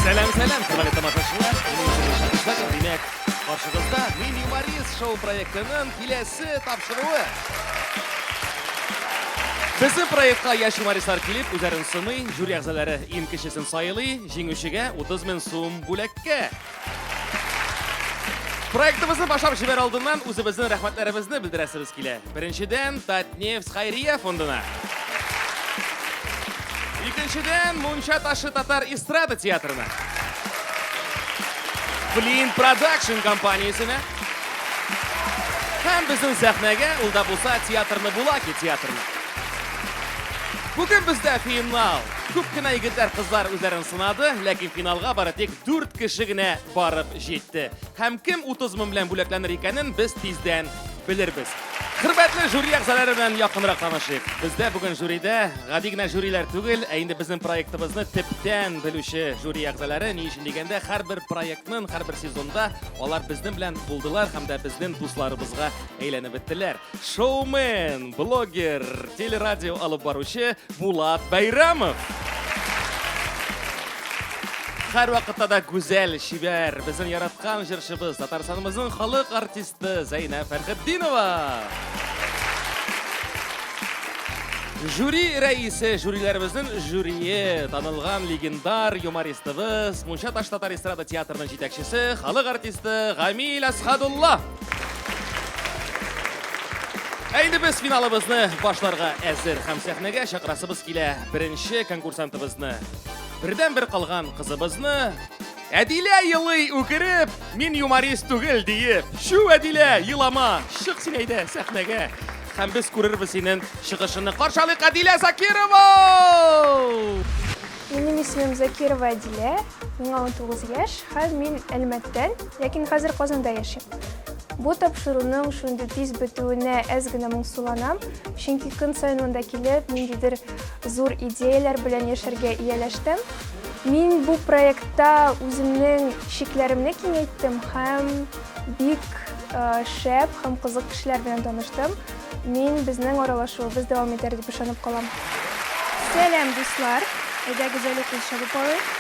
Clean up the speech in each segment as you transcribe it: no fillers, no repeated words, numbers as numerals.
Сәлем, құрметті тамашашылар. Демек, қаршығызда «Мен юморист» шоу проектінің келесі тапшыруы. Біздің проектқа яш юмористар келіп, өздерін сыный, жюри ағзалары ең кішісін сайылы, жеңушіге 30 000 сум бүләкке. Проектімізді башлап жібер алдынан өзіміздің рәхмәтләрімізді білдірәсіміз келе. Біріншіден, Татнефть Хайрия фондына. Екіншіден, Мұнша ташы татар эстрада театрына. Flint Production компаниясына. Һәм біздің сәхнәгә улда булса театрны Булаки театрына. Бүген бездә финал. Күп кенә егетләр, кызлар үзләрен сынады, ләкин финалга бары тик 4 кеше генә барып җитте. Һәм кем 30 000 белән бүләкләнер икәнен без тиздән белербез. Хөрмәтле жюри әгъзалары белән якынрак танышыйк. Бездә бүген жюридә гади генә жюрилар түгел, ә инде безнең проектыбызны төптән белүче жюри әгъзалары, ни өчен дигәндә, һәрбер проектның, һәрбер сезонда алар безнең белән булдылар һәм дә безнең дусларыбызга әйләнеп беттеләр. Шоумен, блогер, телерадио алып баручы Булат Бәйрәмов. Һәр вакытта да гүзәл, шибәр, безнең яраткан җырчыбыз, Татарстаныбызның халык артисты Зәйнәп Фәрхетдинова. Жюри рәисе, жюриләребезнең жюрие, танылган легендар юмористыбыз, Мұнша ташы татар эстрада театрының җитәкчесе, халык артисты Гамил Асхадулла. Әйді біз финалыбызны башларга әзер һәм сәхнәгә чакырасыбыз килә беренче конкурсантыбызны. Бірден бір қалған қызыбызны, Әдилә йылый үкереп, мин юморист түгел дейіп. Шу Әдилә, йылама, шық син әйдә сәхнәгә. Һәм біз күрербез синең чыгышыңны. Каршылык Әдилә Закирова! Минем исемем Закирова Әдилә, миңа 19 яшь, һәм мин Әлмәттән, ләкин хәзер Казанда яшим. Бу тапшыруның шундый тиз бетүенә әз генә моңсуланам, чөнки көн сайын монда килеп, ниндидер зур идеялар белән яшәргә ияләштем. Мин бу проектта үземнең шикләремне киңәйттем һәм бик шәп һәм кызык кешеләр белән таныштым. Мин безнең аралашуыбыз дәвам итәр дип ышанып калам. Сәлам, дуслар! Әйдәгез әле кулчабып алыйк.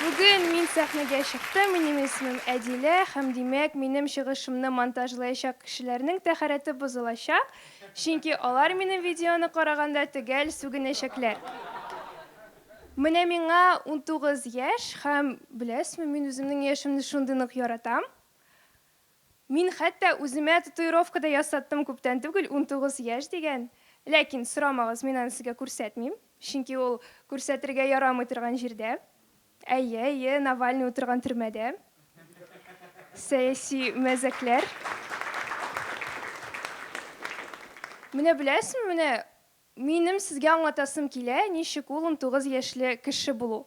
Бүген мин сәхнәгә чыктым, минем исемем Әдилә, һәм димәк, минем чыгышымны монтажлаячак кешеләрнең тәһарәте бозылачак, чөнки алар минем видеоны караганда төгәл сүгенәчәкләр. Менә миңа 19 яшь, һәм беләсезме, мин үземнең яшемне шундый нык яратам. Мин хәтта үземә татуировка да ясаттым күптән түгел, 19 яшь дигән. Ләкин сорамагыз, мин аны сезгә күрсәтмим, чөнки ул күрсәтергә ярамый торган җирдә. Әйе, Навальный утырган төрмәдә. Сәяси мәзәкләр. Менә беләсезме, менә минем сезгә аңлатасым килә, ничек ул 19 яшьле кеше булу.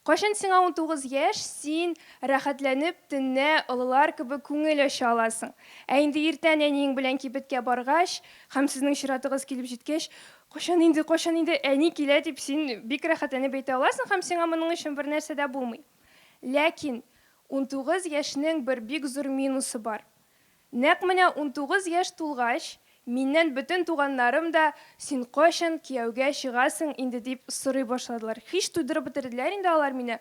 Кайчан сиңа 19 яшь, син рәхәтләнеп төнне олылар кебек күңел ача аласың. Ә инде иртән әниең белән кибеткә баргач, һәм сезнең чиратыгыз килеп җиткәч, кайчан инде әни килә дип син бик рәхәтләнеп әйтә аласың, һәм сиңа моның өчен бер нәрсә дә булмый. Ләкин 19 яшьнең бер бик зур минусы бар. Нәкъ менә 19 яшь тулгач, миннән бөтен туганнарым да син кайчан кияүгә чыгасың инде дип сорый башладылар. Һич туйдырып бетерделәр инде алар мине.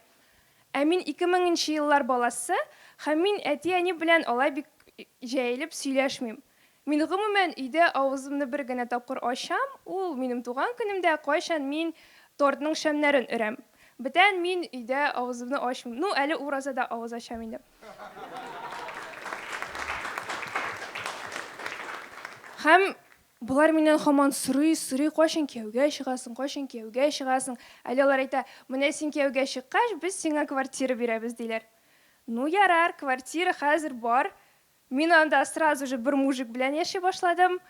Ә мин 2000 еллар баласы, һәм мин әти-әни белән алай бик җәелеп сөйләшмим. Мин гомумән өйдә авызымны бер генә тапкыр ачам, ул минем туган көнемдә кайчан мин тортның шәмнәрен өрәм. Бүтән мин өйдә авызымны ачмыйм. Ну, әле уразада авыз ачам инде. Һәм булар миннән һаман сорый, кайчан кияүгә чыгасың. Әле алар әйтә, менә син кияүгә чыккач, без сиңа квартира бирәбез диләр. Ну, ярар, квартира хәзер бар. Мин анда сразу же бер мужик белән яши башладым.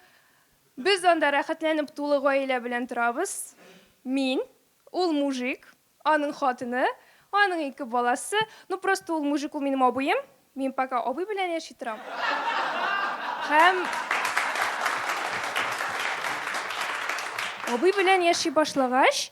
Без анда рәхәтләнеп тулы гаилә белән торабыз. Мин, ул мужик, аның хатыны, аның 2 баласы. Ну, просто ул мужик ул минем абыем. Мин пока абый белән яши торам. Һәм абый белән яши башлагач,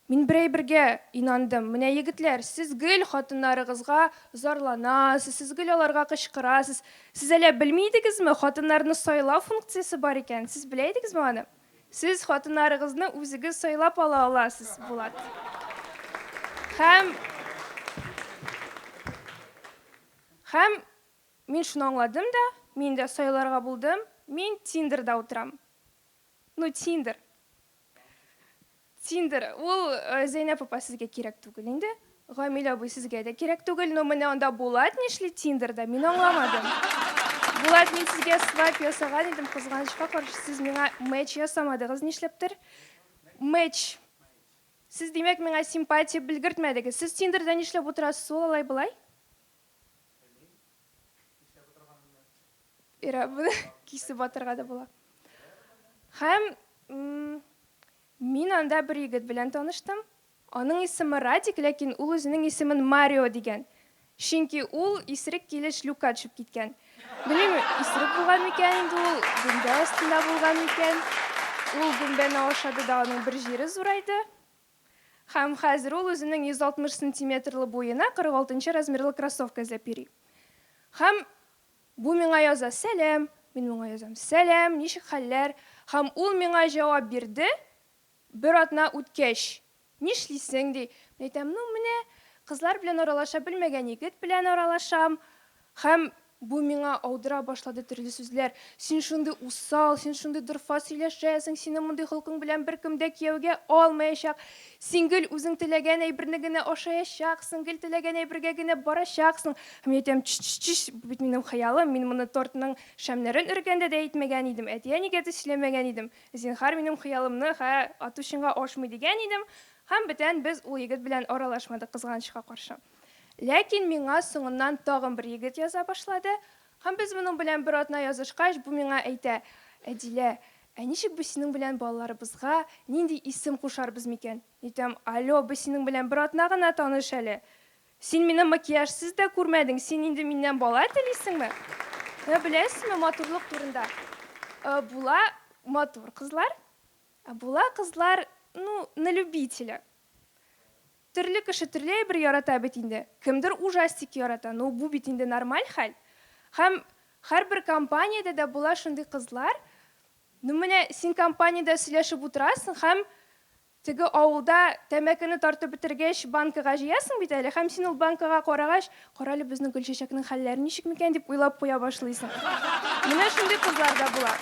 мин бергә инандым. Менә егетләр, сез гел хатыннарыгызга зарланасыз, сез гел аларга кычкырасыз. Сез әле белмидегезме, хатыннарны сайлау функциясе бар икән? Сез белә идегезме аны? Сіз хатынарыгызны үзегез сайлап ала аласыз булат. Һәм мин шуны аңладым да, мин дә сайларга булдым. Мин Тиндерда утырам. Ну, Тиндер. Ул Зәйнәп апа сезгә кирәк түгел инде. Гамил абый сезгә дә кирәк түгел, но менә анда Булат нишли Тиндерда, мин аңламадым. Булат, мин сезгә свайп ясаган идем, кызганычка каршы сез миңа матч ясамадыгыз, нишләптер? Матч. Сез димәк миңа симпатия белгертмәдегез. Сез Тиндерда нишләп утырасыз, ул алай булай? Ирабы кисеп атырга да була. Һәм мин анда бер егет белән таныштым. Аның исеме Радик, ләкин ул үзенең исемен Марио дигән. Чөнки ул исерек килеш люкка төшеп киткән. Белмим, исерек булган микән инде ул, гөмбә астында булган микән. Ул гөмбәне ашады да аның бер җире зурайды. Һәм хәзер ул үзенең 160 сантиметрлы буена 46 размерлы кроссовка эзләп йөри. Һәм бу миңа яза сәлам, мин моңа язам сәлам, ничек хәлләр? Һәм ул миңа җавап бирде. Бер атна үткәч, нишлисең ди. Мин әйтәм, ну менә кызлар белән аралаша белмәгән егет белән аралашам. Һәм бу миңа аудыра башлады төрле сүзләр. Син шундый усал, син шундый дурфа сөйләшәсең, синең мондый холкың белән беркем дә кияүгә алмаячак. Син гел үзең теләгән әйберне генә ашаячаксың, гел теләгән әйбергә генә барачаксың. Һәм әйтәм, бу бит минем хыялым, мин моны тортның шәмнәрен өргәндә дә әйтмәгән идем, әтиәнигә дә сөйләмәгән идем. Зинһар минем хыялымны атучыңга ашмый дигән идем. Һәм бүтән без ул егет белән аралашмадык кызганычка каршы. Ләкин миңа соңыннан тагын бер егет яза башлады. Һәм без моның белән бер атна язышкач, бу миңа әйтә: "Әдилә, ничек без синең белән балаларыбызга нинди исем кушарбыз микән?" Әйтәм: "Алло, без синең белән бер атна гына таныш әле. Син мине макияжсыз да күрмәдең, син инде миннән бала телисеңме?" Беләсезме, матурлык турында. Була матур кызлар, була кызлар, ну, на любителя. Төрле кеше төрле әйбер ярата бит инде. Кемдер ужастик ярата, ну бу бит инде нормаль хәл. Һәм һәрбер компаниядә дә була шундый кызлар. Ну менә син компаниядә сөйләшеп утырасың һәм теге авылда тәмәкене тартып бетергәч банкага җыясың бит әле. Һәм син ул банкага карагач, каралы безнең Гөлчәчәкнең хәлләре ничек микән дип уйлап куя башлыйсың. Менә шундый кызлар да була.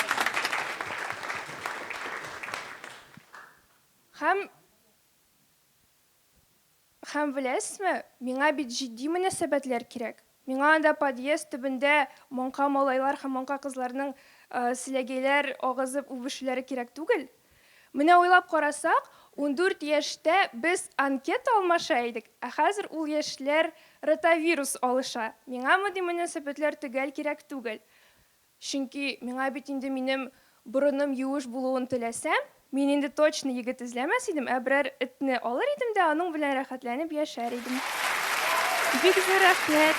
Һәм беләсезме, миңа бит җитди мөнәсәбәтләр кирәк. Миңа анда подъезд төбендә моңка малайлар һәм моңка кызларның силәгәйләр агызып үбешүләре кирәк түгел. Менә уйлап карасак, 14 яшьтә без анкета алмаша идек, ә хәзер ул яшьләр ротавирус алыша. Миңа мондый мөнәсәбәтләр төгәл кирәк түгел. Чөнки миңа бит инде минем борыным юеш булуын теләсәм, мин инде точно егет эзләмәс идем, ә берәр этне алыр идем дә аның белән рәхәтләнеп яшәр идем. Бик зур рәхмәт.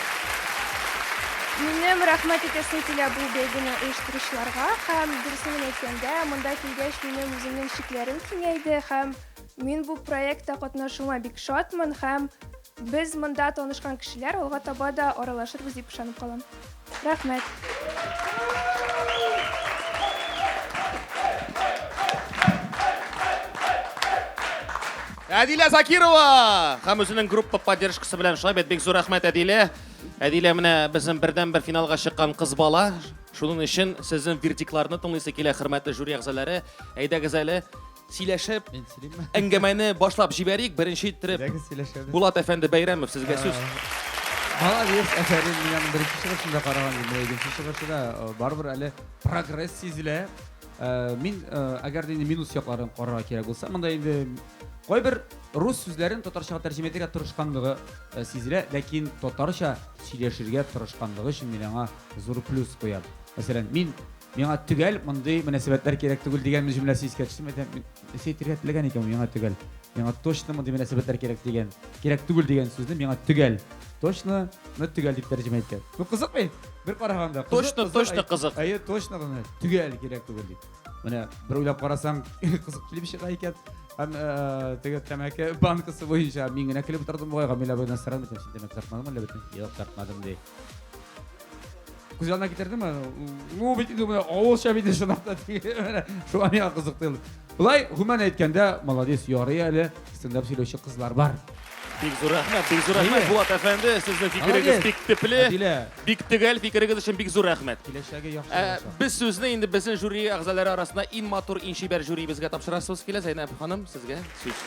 Минем рәхмәт итәсем килә бу бәйгене оештыручыларга һәм дөресен әйткәндә, монда килгәч минем үземнең шикләрем киңәйде һәм мин бу проектта катнашуыма бик шатмын һәм без монда танышкан кешеләр алга таба да аралашырбыз дип ышанып калам. Рәхмәт. Әдилә Закирова! Һәм үзенең группа поддержкасы белән шулай бит, бик зур рәхмәт Әдилә. Әдилә менә безнең бердән-бер финалга чыккан кыз бала. Шуның өчен сезнең вердиктларны тыңлыйсы килә, хөрмәтле жюри әгъзалары. Әйдәгез әле сөйләшеп, әңгәмәне башлап җибәрик. Беренче иттереп Булат әфәнде Бәйрәмов, сезгә сүз. Молодец, әфәрин, минем беренче чыгышында караган идем. Икенче чыгышында барбыр әле прогресс сизелә. Мин әгәр инде минус якларын карарга кирәк булса, монда инде кайбер рус сүзләрен татарчага тәрҗемә итәргә тырышканлыгы сизелә, ләкин татарча сөйләшергә тырышканлыгы өчен мин аңа зур плюс куям. Мәсәлән, миңа төгәл мондый мөнәсәбәтләр кирәк түгел дигән җөмләсе искә төште. Әйтәм, сәйтергә теләгән икән миңа төгәл. Миңа точно мондый мөнәсәбәтләр кирәк түгел дигән сүзне миңа төгәл. Точно, төгәл дип тәрҗемә иткән. Бу кызык бит? Бер караганда. Точно кызык. Әйе, точно гына төгәл кирәк түгел дип. Менә бер уйлап карасаң, кызык килеп чыга икән. Һәм теге тәмәке банкасы буенча мин генә килеп тордым буйга, мин ләбәнә сарам итеп, син тәмәке тартмадым, ләбәнә юк тартмадым ди. Күз янына китердеме? Ну бит инде менә авыл шабиде шунакта менә шуга миңа кызык тоелды. Булай гомумән әйткәндә, молодец, ярый әле стендап сөйләүче кызлар бар. Бик зур рәхмәт, Булат әфәнде, сезнең фикерегез бик төпле, бик төгәл, фикерегез өчен бик зур рәхмәт. Киләчәге яхшы. Без сүзне инде безнең жюри әгъзалары арасында иң матур, иң шибәр жюри безгә тапшырасыз килә, Зәйнәп ханым, сезгә сүз.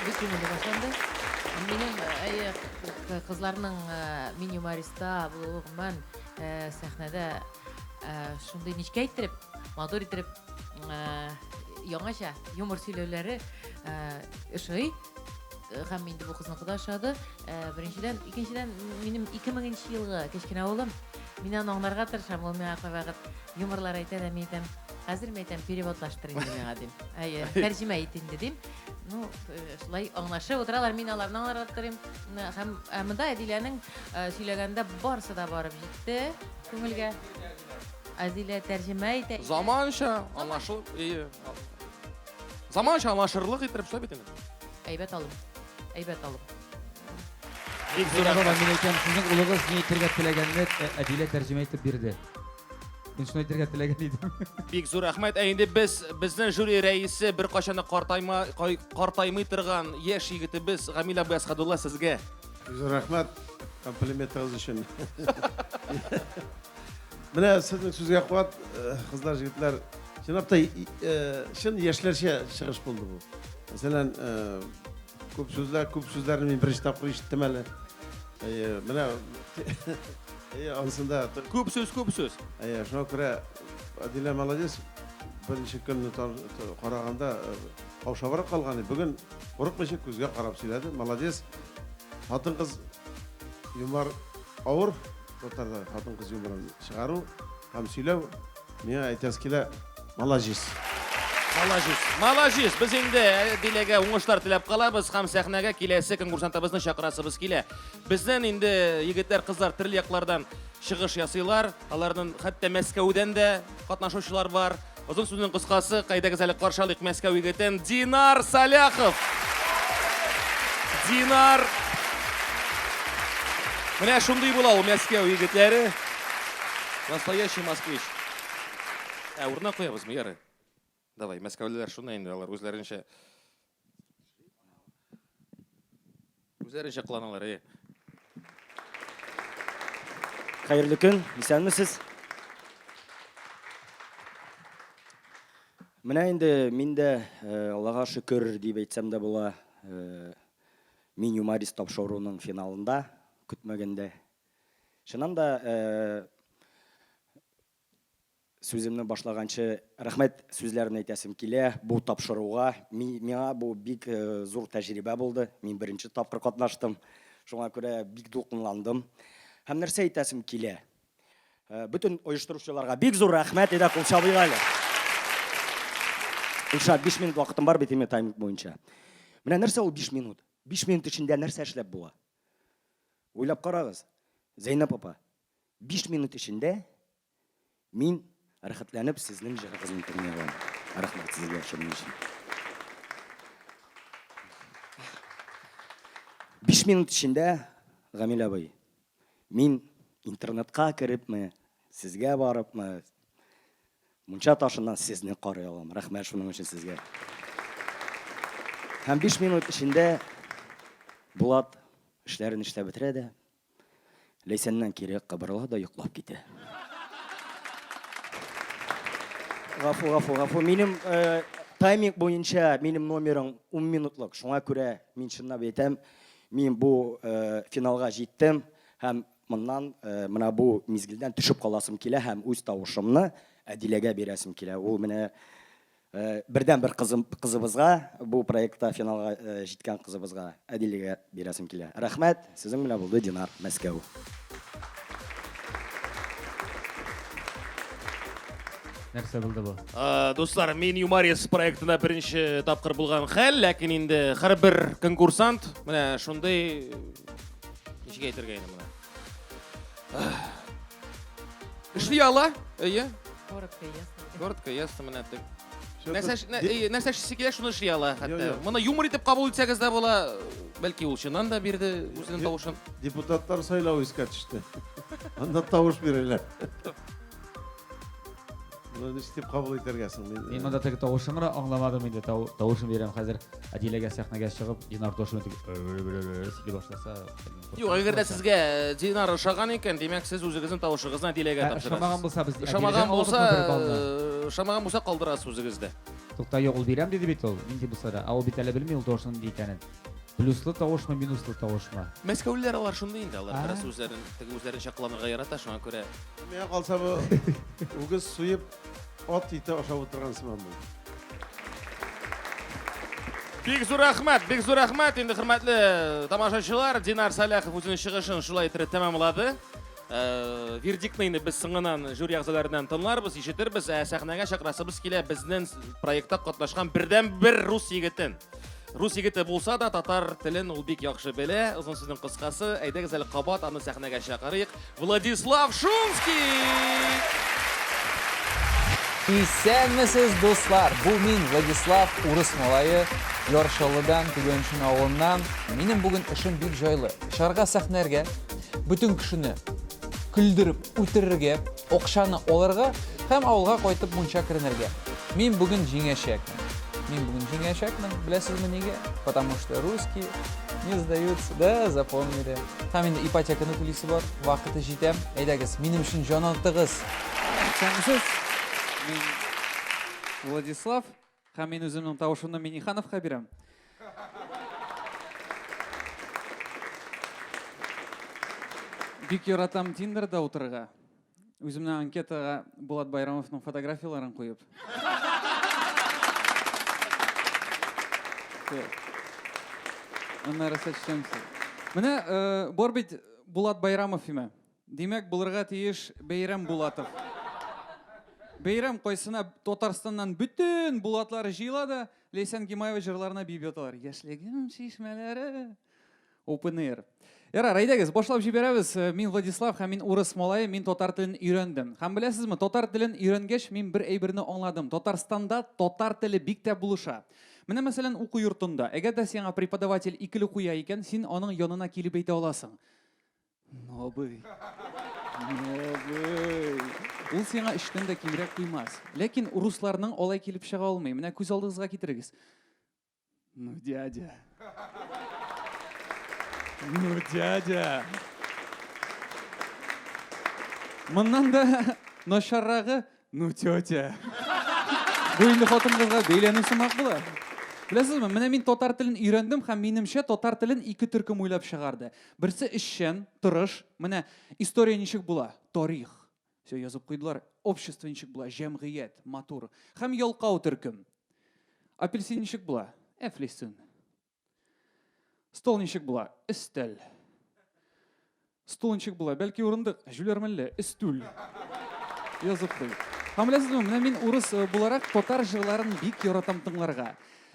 Bütün bunu başlandı. Benim kızlarının min humorista bulduğum sahnede şunday nişke ettirip, mağdur ettirip yangaşa humor söylemeleri ışığı. Hem indi bu kızın arkadaşadı. Birinciden, ikinciden benim 2000 yılga keşkine oğlum. Minen onlarga tırışam, ol mena koyvagat humorlar aytan, emeyten. Hazır meyten perevotlaştırın demen adim. Tercüme etin dedim. Ну, шулай аңлашып отыралар, мин аларны аңлатырым. Һәм монда Әдиләнең сөйләгәндә барысы да барып җитте күңелгә. Әдилә тәрҗемә итә. Заманча аңлашыл, заманча аңлашырлык итеп эшләп бит инде. Әйбәт алым. Әйбәт алым. Бик зур Зурага рәхмәт. мен әйткән, сезнең улыгыз ни әйтергә теләгәнне Әдилә тәрҗемә итеп бирде. Мин шуны әйтергә теләгән идем. Бик зур рәхмәт. Инде безнең жюри рәисе бер качан картаймый торган яшь егетебез Гамил абый Асхадулла сезгә. Зур рәхмәт комплиментыгыз өчен. Менә сезнең сүзгә куат, кызлар, җегетләр, чынлапта чын яшьләрчә чыгыш булды бу. Мәсәлән, күп сүзләрне мин беренче тапкыр ишеттем әле. Менә ансында Күп сүз. шуңа күрә Әдилә молодец. Беренче көнне караганда каушабрак калган. Бүген курыкмыйча күзгә карап сөйләде. Молодец. Хатын-кыз юмор авыр. Татарда хатын-кыз юморын чыгару һәм сөйләү миңа әйтәс килә. Молодец. Малажис. Без инде Диләгә уңышлар теләп калабыз һәм сәхнәгә киләсе конкурсантыбызны чакырасыбыз килә. Безнең инде егетләр, кызлар төрле яклардан чыгыш ясыйлар. Аларның хәтта Мәскәүдән дә катнашучылар бар. Озын сүзнең кыскасы, кайдагыз әле каршы алыйк Мәскәү егетен Динар Саляхов. Динар. Менә шундый була ул Мәскәү егетләре. Настоящий москвич. Урынына куябызмы, ярый? Давай, мәскәүлеләр шуны инде, алар үзләренчә кыланалар. Хәерле көн, исәнмесез? Менә инде миндә, Аллага шөкер дип әйтсәм дә була, мин юморист тапшыруның финалында, көтмәгәндә. Шуннан да сүземне башлаганчы рәхмәт сүзләрен әйтәсем килә. Бу тапшыруга миңа бу бик зур тәҗрибә булды. Мин беренче тапкыр катнаштым. Шуңа күрә бик дулкынландым. Һәм нәрсә әйтәсем килә? Бүтән оештыручыларга бик зур рәхмәт әйтә кул чабыйга әле. Илшат, 5 минут вакытым бар бит инде тайминг буенча. Менә нәрсә ул 5 минут? 5 минут эчендә нәрсә эшләп була? Уйлап карагыз. Зәйнәп апа, 5 минут эчендә мин рәхәтләнеп сезнең җырыгызны тыңлыйм. Рәхмәт сезгә шуның өчен. 5 минут эчендә, Гамил абый, мин интернетка кирипме, сезгә барыпмы, мунча ташыннан сезне карый алам. Рәхмәт шуның өчен сезгә. Һәм 5 минут эчендә Булат эшләрен эшләп бетерә дә, Ләйсәннән кире кыбырла да йоклап китә. Гафу. Минем тайминг буенча минем номерым 10 минутлык. Шуңа күрә мин чынлап әйтәм, мин бу финалга җиттем һәм моннан менә бу мизгелдән төшеп каласым килә һәм үз тавышымны Әдиләгә бирәсем килә. Ул менә бердән бер кызыбызга, бу проектта финалга җиткән кызыбызга Әдиләгә бирәсем килә. Рәхмәт, сезнең белән булды Динар, Мәскәү. Нәрсә булды бу? Дуслар, мин юморист проектына беренче тапкыр булган хәл, ләкин инде һәрбер конкурсант менә шундый ничек әйтергә инде менә. Эшли ала, әйе? Коротко, ясно менә. Нәрсә эшлисе килә, шуны эшли ала хәтта. Моны юмор итеп кабул итсәгез дә була, бәлки ул чыннан да бирде үзенең тавышын. Депутаттар сайлау искә төште. Анда тавыш берелер. Bunu istеп kabul edergesin. Мен мында теге тавышымны аңламадым инде. Тавышын берем хәзер. Әдиләгә сәхнәгә чыгып, Динар Тошын сөйли башласа. Юк, әгәр дә сезгә Динар ошаган икән, димәк сез үзегезнең тавышыгызны Диләгә Шамаган тапшырасыз. булса без Шамаган булса калдырасыз үзегездә. Тукта юк, ул бирәм диде бит ул. Нинди булса да, ул бит әле белми ул Тошын ди икәнен. Плюслы тавышмы, минуслы тавышмы? Мәскәүлеләр алар шундый инде, алар бераз үзләрен чакланырга ярата, шуңа күрә. Мен қалса bu үгіз суйып от ите ашап отырған сыман бұл. Бик зур рәхмәт. Инде хөрмәтле тамашачылар, Динар Саляхов үзенең чыгышын шулай итеп тәмамлады. Вердиктны инде без соңыннан жюри әгъзаларыннан тыңларбыз, ишетербез, сәхнәгә чакырасыбыз килә безнең проектта катнашкан бердән-бер рус егетен. Рус егете булса да татар телен ул бик яхшы белә. Озын сүзнең кыскасы, әйдәгез әле кабат аны сәхнәгә чакырыйк. Владислав Шумский! Исәнмесез, дуслар! Бу мин Владислав Урыс малайы, Яршалыдан, Түгеншин авылыннан. Минем бүген эшем бик җайлы. Шарга сәхнәргә, бүтән кешене күлдереп, үтерергә, акчаны алырга һәм авылга кайтып мунча керенергә. Мин бүген җиңәчәкмен. Беләсезме нигә? Потому что русские не сдаются. Да, запомнили. Һәм инде ипотеканы түлисе бар. Вакыты җитә. Әйдәгез, минем өчен җан атыгыз. Исәнмесез, мин Владислав, һәм мин үземнең тавышымны Минихановка бирәм. Бик яратам Тиндерда утырырга. Үземнең анкетага Булат Байрамовның фотографияларын куеп. Аннары сәчтәмсез. Менә бар бит Булат Байрамов име. Димәк, булырга тиеш Бәйрәм Булатов. Бәйрәм кайсына Татарстаннан бүтән Булатлар җыела да Лейсан Гимаева җырларына биеп яталар. Яшьлегем чишмәләре. Open air. Ярар, әйдәгез, башлап җибәрәбез. Мин Владислав һәм мин урыс малае, мин татар телен өйрәндем. Һәм беләсезме, татар телен өйрәнгәч, мин бер әйберне аңладым. Татарстанда татар теле бик тә булыша. Менә мәсәлән, уку йортында, әгәр дә сиңа преподаватель икеле куя икән, син аның янына килеп әйтә аласың. Нобый. Ул сиңа эштән дә кимрәк куймас. Ләкин русларның алай килеп чыга алмый. Менә күз алдыгызга китерегез. Ну, дядя. Моннан да начаррагы, ну, тетя. Бу инде хатын-кызга бәйләнү сымак була. Беләсезме, менә мин татар телен өйрәндем һәм минемчә татар телен ике төркем уйлап чыгарды. Берсе эшчән, тырыш, менә история ничек була? Тарих. Все язып куйдылар. Общество ничек була? Җәмгыять, матур. Һәм ялкау төркем. Апельсин ничек була? Әфлисин. Стол ничек була? Өстәл. Стул ничек була? Бәлки урындык, җүләрмәлле, өстүл. Язып куй. Һәм беләсезме, менә мин урыс буларак татар җырларын бик яратам тыңларга.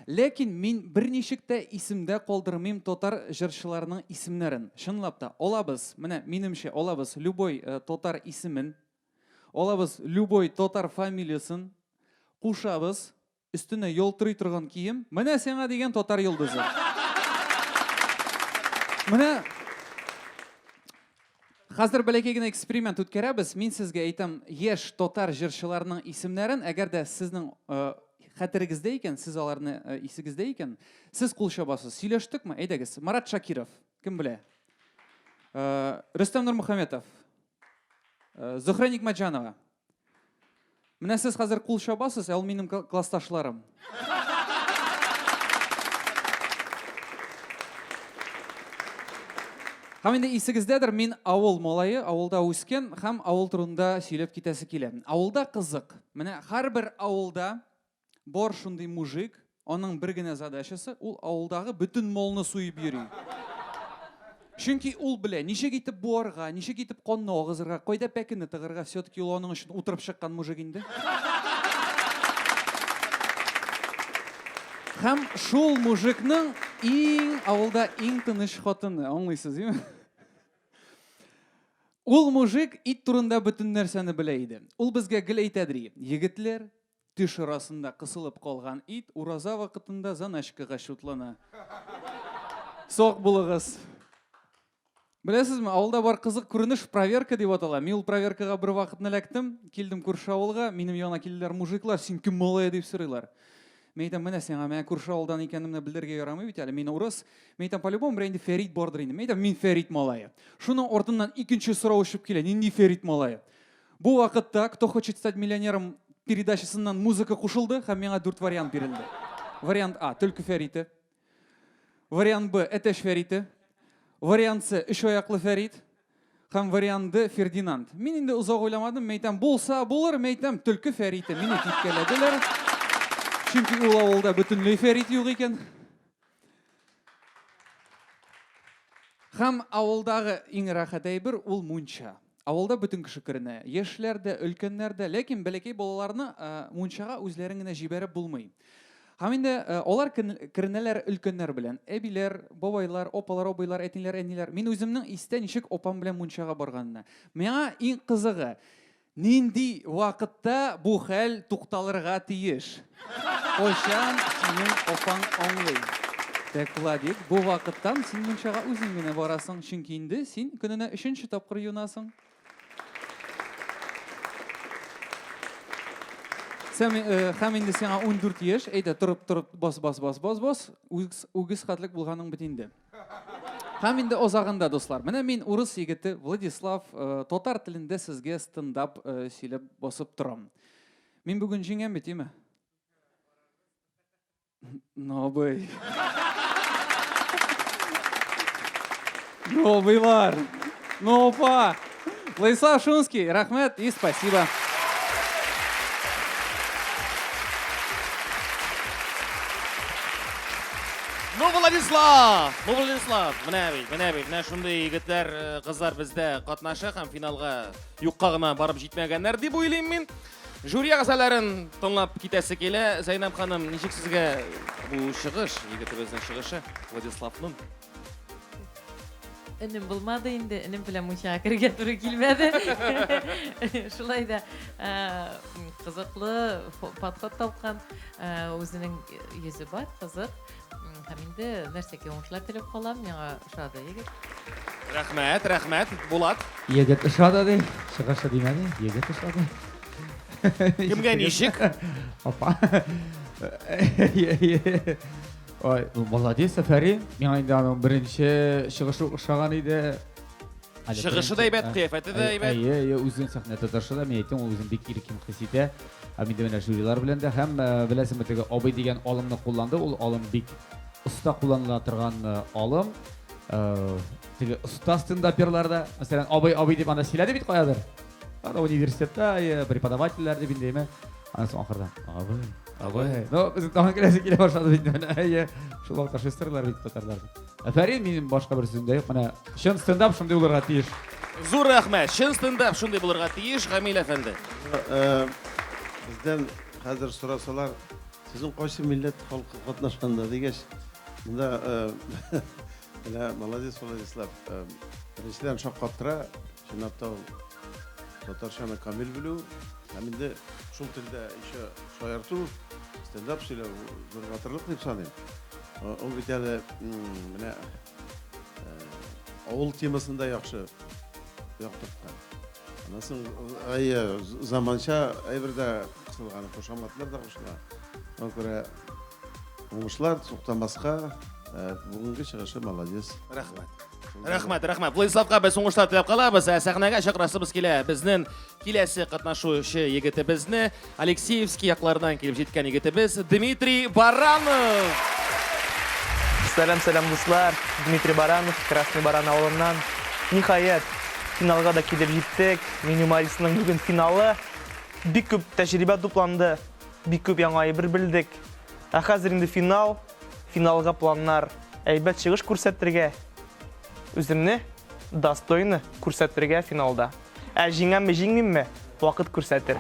Ләкин мин берничек тә исемдә калдырмыйм татар җырчыларының исемнәрен. Чынлап та, алабыз, менә минемчә алабыз любой татар исемен, алабыз любой татар фамилиясын, кушабыз, өстенә ялтырый торган кием, менә сиңа дигән татар йолдызы. Менә хәзер бәләкәй генә эксперимент үткәрәбез. Мин сезгә әйтәм, яшь татар җырчыларының исемнәрен, әгәр дә сезнең хәтерегездә икән, сез аларны исегездә икән, сез кул чабасыз. Сөйләштекме? Әйдәгез. Марат Шакиров, кем белә? Рөстәм Нурмөхәмәтов. Зөһрә Нигъмәтҗанова. Менә сез хәзер кул чабасыз, ул минем классташларым. Һәм инде исегездәдер, мин авыл малае, авылда үскән һәм авыл турында сөйләп китәсе килә. Авылда кызык. Менә һәрбер авылда бар шундый мужик, аның бер генә задачасы, ул авылдагы бүтән малны суеп йөри. Чөнки ул белә, ничек итеп буарга, ничек итеп канны агызырга, кайда пәкене тыгырга, все-таки ул аның өчен утырып чыккан мужик инде. Һәм шул мужикның авылда иң тыныч хатыны, аңлыйсыз, юк? Ул мужик ит турында бүтән нәрсәне белә иде. Ул безгә гел әйтәдер: "Егетләр, төш арасында кысылып калган ит ураза вакытында заначкага шутлана. Сак булыгыз." Білесізме, ауылда бар қызық көрініш проверка деп атала. Мен ол проверкаға бір вақытын әлектім, келдім көрші ауылға, менің яғына келділер мужиклар, сен кім малая деп сұрайлар. Мен айтам, міне сен мен көрші ауылдан екенімді білдерге ярамай бит әлі, мен орыс. Мен айтам, по-любому бір енді Ферит бардыр енді. Мен айтам, мен Ферит малая. Шуның ордынан екінші сұрау үшіп келе, ненде Ферит малая. Бұл вақытта «Кто хочет стать миллионером» передачасынан музыка қушылды, һәм меңа 4 вариант берілді. Вариант А – түлкі Фериті. Вариант Б – әтеш Фериті. Вариант С – үш аяқлы Ферит. Һәм вариант Д – Фердинанд. Мен енді ұзақ ойламадым, мен айтам, болса болар, мен айтам, түлкі Фериті. Мені тепкеледілер. Чөнки ул авылда бөтенләй Ферит юк икән. Һәм авылдагы иң рәхәт әйбер ул мунча. Авылда бөтен кеше керенә, яшьләр дә, өлкәннәр дә, ләкин бәләкәй балаларны мунчага үзләрен генә җибәреп булмый. Һәм инде алар керенәләр өлкәннәр белән, әбиләр, бабайлар, опалар, абыйлар, әтиләр, әниләр. Мин үземнең истә ничек опам белән мунчага барганны. Миңа иң кызыгы, нинди вакытта бу хәл тукталырга тиеш? Кайчан синең опаң аңлый? Владик, бу вакыттан син мунчага үзең генә барасың, чөнки инде син көненә 3нче тапкыр юнасың. Һәм инде сиңа 14 яшь, әйдә торып, бас, үгез хәтлек булганың бит инде. Һәм инде озагында, дуслар, менә мин урыс егете Владислав татар телендә сезгә стендап сөйләп басып торам. Мин бүген җиңәм бит, име? Новый. Новыйлар. Опа. Владислав Шунский, рахмет и спасибо. Владислав, менә бит, шундый егетләр, кызлар бездә катнаша һәм финалга юкка гына барып җитмәгәннәр дип уйлыйм мин. Жюри әгъзаларын тыңлап китәсе килә. Зайнаб ханым, ничек сезгә бу чыгыш, егетебезнең чыгышы, Владиславның? Энем булмады инде, энем белән мунчага керергә туры килмәде. Шулай да кызыклы подход тапкан, үзенең йөзе бар, кызык. Һәм инде нәрсәгә уңышлар теләп калам, миңа ошады егет. Рәхмәт, Булат. Егет ошады ди, чыгышы димәде, егет ошады. Кемгә ничек? Опа. Ой, молодец, Фәри. Миңа инде аның беренче чыгышы ошаган иде. Чыгышы да әйбәт, кыяфәте дә әйбәт. Үзен сәхнәдә торышы да, мен әйтәм, ул үзен бик иркен хис итә. Һәм инде менә жюрилар белән дә һәм беләсеңме, теге абый дигән алымны кулланды. Ул алым бик оста кулланыла торган алым. Теге оста стендаперларда, мәсәлән, абый дип анда сөйләде бит каядыр. Анда университетта преподавательләр дип инде, анысы ахырда. Абый. Ну, без тагын келәсе килә башлады бит менә. Шул вакытта шестерләр бит татарлар. Фәрин минем башка бер сүзем дә юк. Менә чын стендап шундый булырга тиеш. Зур рәхмәт. Чын стендап шундый булырга тиеш, Камил әфәнде. Бездән хәзер сорасалар, сезнең кайсы милләт халкы катнашканда дигәч, монда молодец Владислав. Беренчедән шаккат тора, чынлап татарчаны камил белү, һәм инде шул телдә еще шаярту, стендап сөйләү зур батырлык дип саныйм. Ул бит әле менә авыл темасында яхшы яктырткан. Анасын заманча әйбердә кысылган кушаматлар да кушыла. Аңа күрә уңышлар туктамаска, бүгенге чыгышы молодец. Рәхмәт. Владиславка без уңышлар теләп калабыз. Сәхнәгә чакырасыбыз килә. Безнең киләсе катнашучы егетебезне Алексеевский яклардан килеп җиткән егетебез Дмитрий Баранов. Сәлам, дуслар. Дмитрий Баранов, Красный Баран авылыннан. Ниһаять, финалга да килеп җиттек. Минималистның бүген финалы. Бик күп тәҗрибә тупланды. Бик күп яңа әйбер белдек. Хәзер инде финалга планнар. Әйбәт чыгыш күрсәтергә. Үземне достойны күрсәтергә финалда. Җиңәмме, вакыт күрсәтер.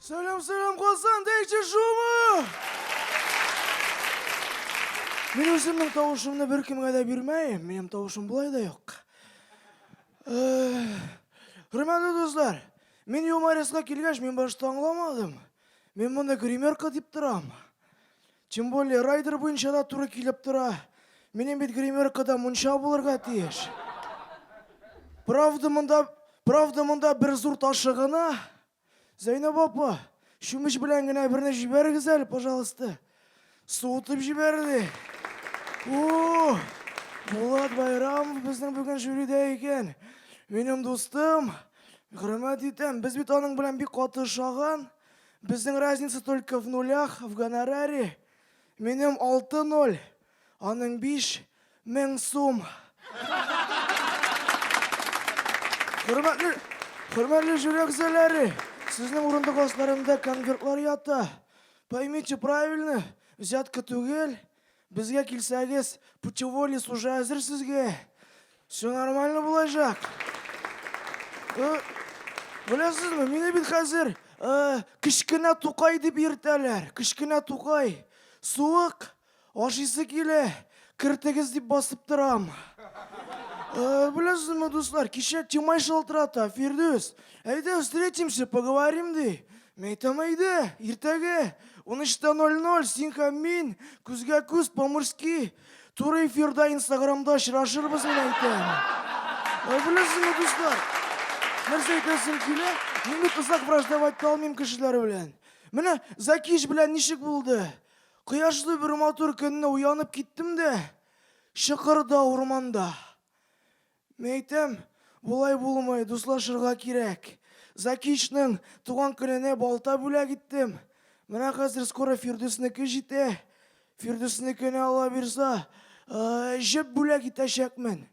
Сәлам, Казан, дәйче шумы! Мин үземнең тавышымны бер кемгә дә бирмәйм, минем тавышым булай да юк. Хөрмәтле дуслар, мин юмористка килгәч, мин башта аңламадым. Мин монда гримерка дип торам. Тем более райдер буенча да туры килеп тора. Минем бит гримеркада мунча булырга тиеш. Правда мында бір зур ташы ғана. Зайнап апа, шүміш білән генә бірне жібәргіз әлі, пожалуйста. Суытып жіберді. О, Болат Байрамов біздің бүгін жюриде екен. Менің достым, хөрмәт итәм, біз бит аның белән бик каты шаган. Біздің разница только в нулях, в гонораре. Менің 6-0, аның 5,000 сум. Хөрмәтле жюри әгъзалары, сезнең урындык асларында конвертлар ята. Поймите правильно, взятка түгел. Безгә килсәгез, путевой лист уже әзер сезгә. Все нормально булачак. Беләсезме, мине бит хәзер кечкенә Тукай дип йөртәләр. Кечкенә Тукай. Суык, ашыйсы килә. Кертегез дип басып торам. Беләсезме, дуслар, кичә Тимай шалтырата, Фирдус. Әйдә, встретимся, поговорим ди. Мәйтәм, әйдә, иртәгә 13:00 син һәм мин күзгә күз по-морски туры эфирда Инстаграмда очрашырбыз, мин әйтәм. Беләсезме, дуслар, нәрсә әйтәсем килә? Мин бит озак враждовать алмыйм кешеләр белән. Менә Закиш белән ничек булды? Кояшлы бер матур көнне уянып киттем дә, чыкырда урманда. Мәйтәм, булай булмай, дуслашырга кирәк. Закишның туган көненә балта бүләк иттем. Менә хәзер скоро Фирдуснеке җитә. Фирдуснекене ала бирса, җеп бүләк итәчәкмен.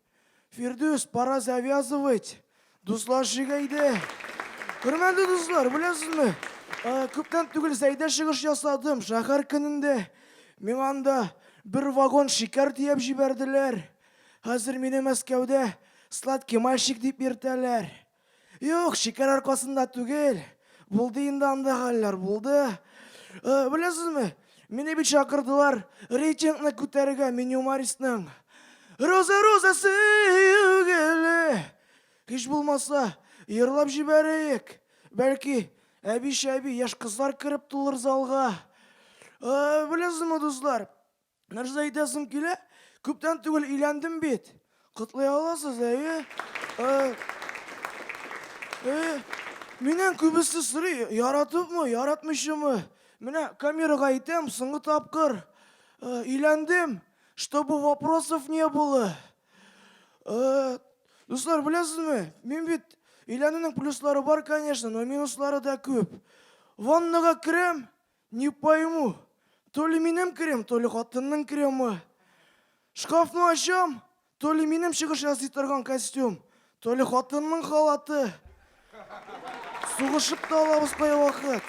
Фирдус, пора завязывать. Дуслашырга иде. Хөрмәтле дуслар, беләсезме? Күптән түгел Зәйдә чыгыш ясадым. Шәһәр көнендә миңа анда бер вагон шикәр тиеп җибәрделәр. Хәзер мине Мәскәүдә сладкий мальчик дип йөртәләр. Юк, шикәр аркасында түгел. Булды инде анда хәлләр, булды. Беләсезме? Мине бит чакырдылар рейтингны күтәрергә Минюмаристның. Роза сөйгеле. Һич булмаса, йырлап җибәрәйек. Бәлки, әби-шәби яшь кызлар кереп тулыр залга. Беләсезме, дуслар? Нәрсә әйтәсем килә? Күптән түгел өйләндем бит. Котлый аласыз, Миннән күбесе сорый, яратыпмы, яратмыйчымы? Менә камерага әйтәм, соңгы тапкыр өйләндем, чтобы вопросов не было. Дуслар, беләсезме? Мин бит өйләнүнең плюслары бар, конечно, но минуслары да күп. Ваннага керәм, не пойму. То ли минем керем, то ли хатынның кереме. Шкафны ачам, то ли минем чыгыш ясый торган костюм, то ли хатынның халаты. Сугышып та алабыз кайвакыт.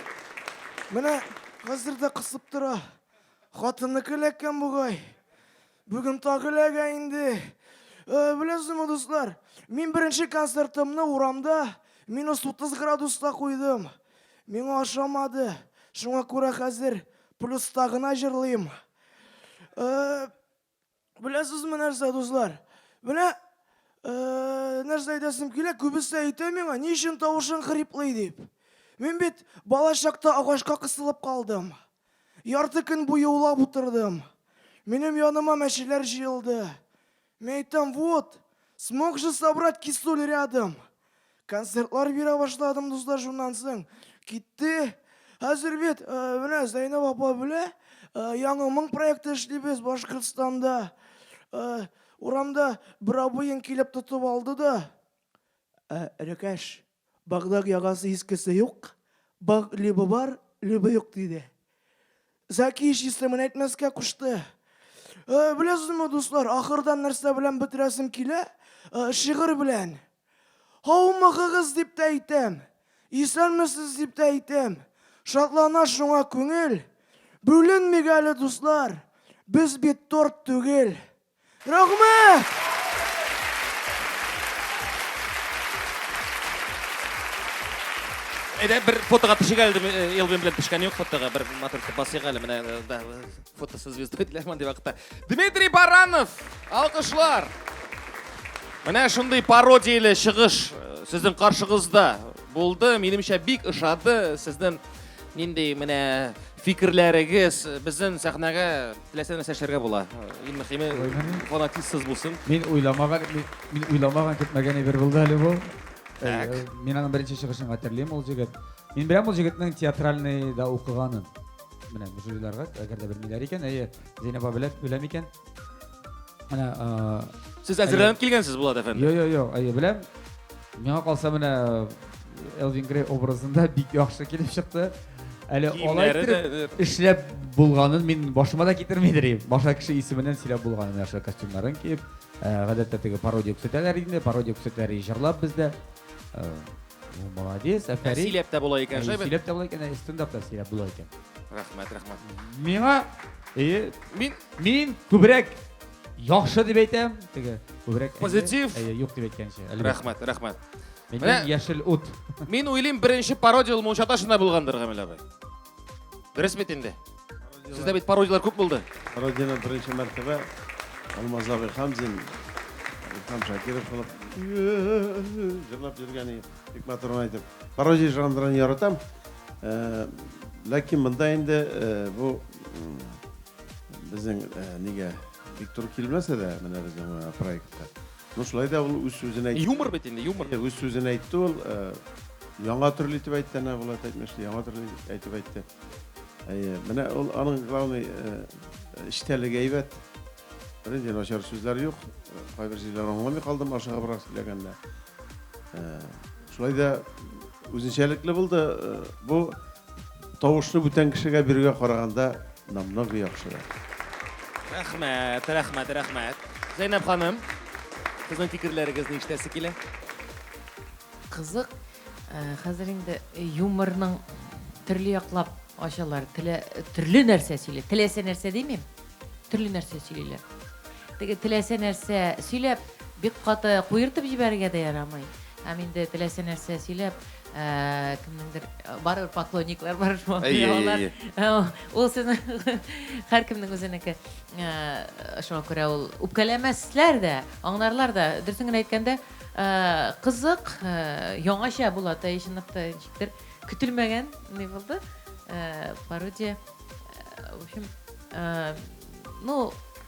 Менә хәзер дә кысып тора. Хатынныкы эләккән бугай. Бүген тагы эләгә инде. Беләсезме, дуслар, мин беренче концертымны урамда -30 градуста куйдым. Миңа ашамады. Шуңа күрә хәзер плюста гына җырлыйм. Беләсезме нәрсә, дуслар? Менә нәрсә әйтәсем килә, күбесе әйтә миңа, ни өчен тавышың хриплый дип. Мин бит бала чакта агачка кысылып калдым. Ярты көн буе улап утырдым. Минем яныма мәчеләр җыелды. Мен әйтәм, вот, смог же собрать кисуль рядом. Концертлар бирә башладым, дуслар, шуннан соң. Китте. Хәзер бит, менә Зәйнәп апа белә, яңа 1000 проекты эшлибез Башкортстанда. Урамда бер абыйың килеп тотып алды да. Рәкәш, Багдак ягасы искесе юк, баг либо бар, либо юк диде. Закиш исемен әйтмәскә кушты. Беләсезме, дуслар, ахырдан нәрсә белән бетерәсем килә? Шигырь белән. Һаумыгыз дип тә әйтәм. Исәнмесез дип тә әйтәм. Шатлана шуңа күңел. Бүленмик әле, дуслар. Без бит торт түгел. Рәхмәт! Әйдә, бер фотога төшек әле, Элвин белән төшкән юк фотога, бер матур басыйк әле, менә фотосы звезда иделәр мондай вакытта. Дмитрий Баранов, алкышлар. Менә шундый пародияле чыгыш сезнең каршыгызда булды. Минемчә бик ошады. Сезнең нинди менә фикерләрегез безнең сәхнәгә теләсә нәрсә эшләргә була. Иң мөһиме фанатизсыз булсын. Мин уйламаган көтмәгән бер булды әле бу. Мин аның беренче чыгышын хәтерлим ул җегет. Мин беләм ул җегетнең театральный да укыганын. Менә бу җүләргә әгәр дә белмиләр икән, Зейнәп абиләр беләм икән. Менә Сез әзерләнеп килгәнсез Булат әфәнде. Yo, беләм. Миңа калса менә Элвин Грей образында бик яхшы килеп чыкты. Әле алай итеп эшләп булганын мин башыма да китермидер. Башка кеше исеменнән сөйләп булганын, яхшы костюмнарын киеп, гадәттә теге пародия күрсәтәләр инде, пародия күрсәтәләр җырлап бездә. Молодец, афәрин. Сөйләп тә була икән, шәйбәт. Сөйләп тә була икән, стендапта сөйләп була икән. Рәхмәт. Миңа мин күбрәк яхшы дип әйтәм, теге күбрәк позитив. Юк дип әйткәнчә. Рәхмәт. Мен яшел ут. Мин уйлыйм, беренче пародия ул Мунчаташында булгандыр, Гамил абый. Дөрес бит инде. Сездә бит пародиялар күп булды. Пародияны беренче мәртәбә Алмаз абый Хамзин, Илһам Шакиров җырлап йөргән Хикмәт Урман әйтеп. Пародия жанрын яратам. Ләкин монда инде бу безнең нигә Виктор килмәсә дә менә безнең проектта. Ну шулай да ул үз сүзен әйтте. Юмор бит инде, юмор. Үз сүзен әйтте ул. Яңа төрле итеп әйтте, Булат әйтмешли, яңа төрле әйтеп әйтте. Менә ул аның главный эштәлеге әйбәт. Беренче начар сүзләр юк. Кайбер җирләр аңламый калдым ашыга барак сөйләгәндә. Шулай да үзенчәлекле булды. Бу тавышны бүтән кешегә бирүгә караганда намного яхшырак. Рәхмәт. Зейнәп ханым, сезнең фикерләрегез ништәсе килә? Кызык, хәзер инде юморның төрле яклап ачалар, төрле нәрсә сөйләп, теләсә нәрсә димим, төрле нәрсә сөйлиләр. Теге теләсә нәрсә сөйләп, бик каты куертып җибәрергә дә ярамый. Һәм инде теләсә нәрсә сөйләп, кемнеңдер барыр поклонниклар бар шуңа. Ул сезнең һәркемнең үзенеке. Шуңа күрә ул үпкәләмәсләр дә, аңларлар да. Дөресен генә әйткәндә, кызык, яңаша була та ишенәктә ничектер көтелмәгән ни булды. Пародия. В общем,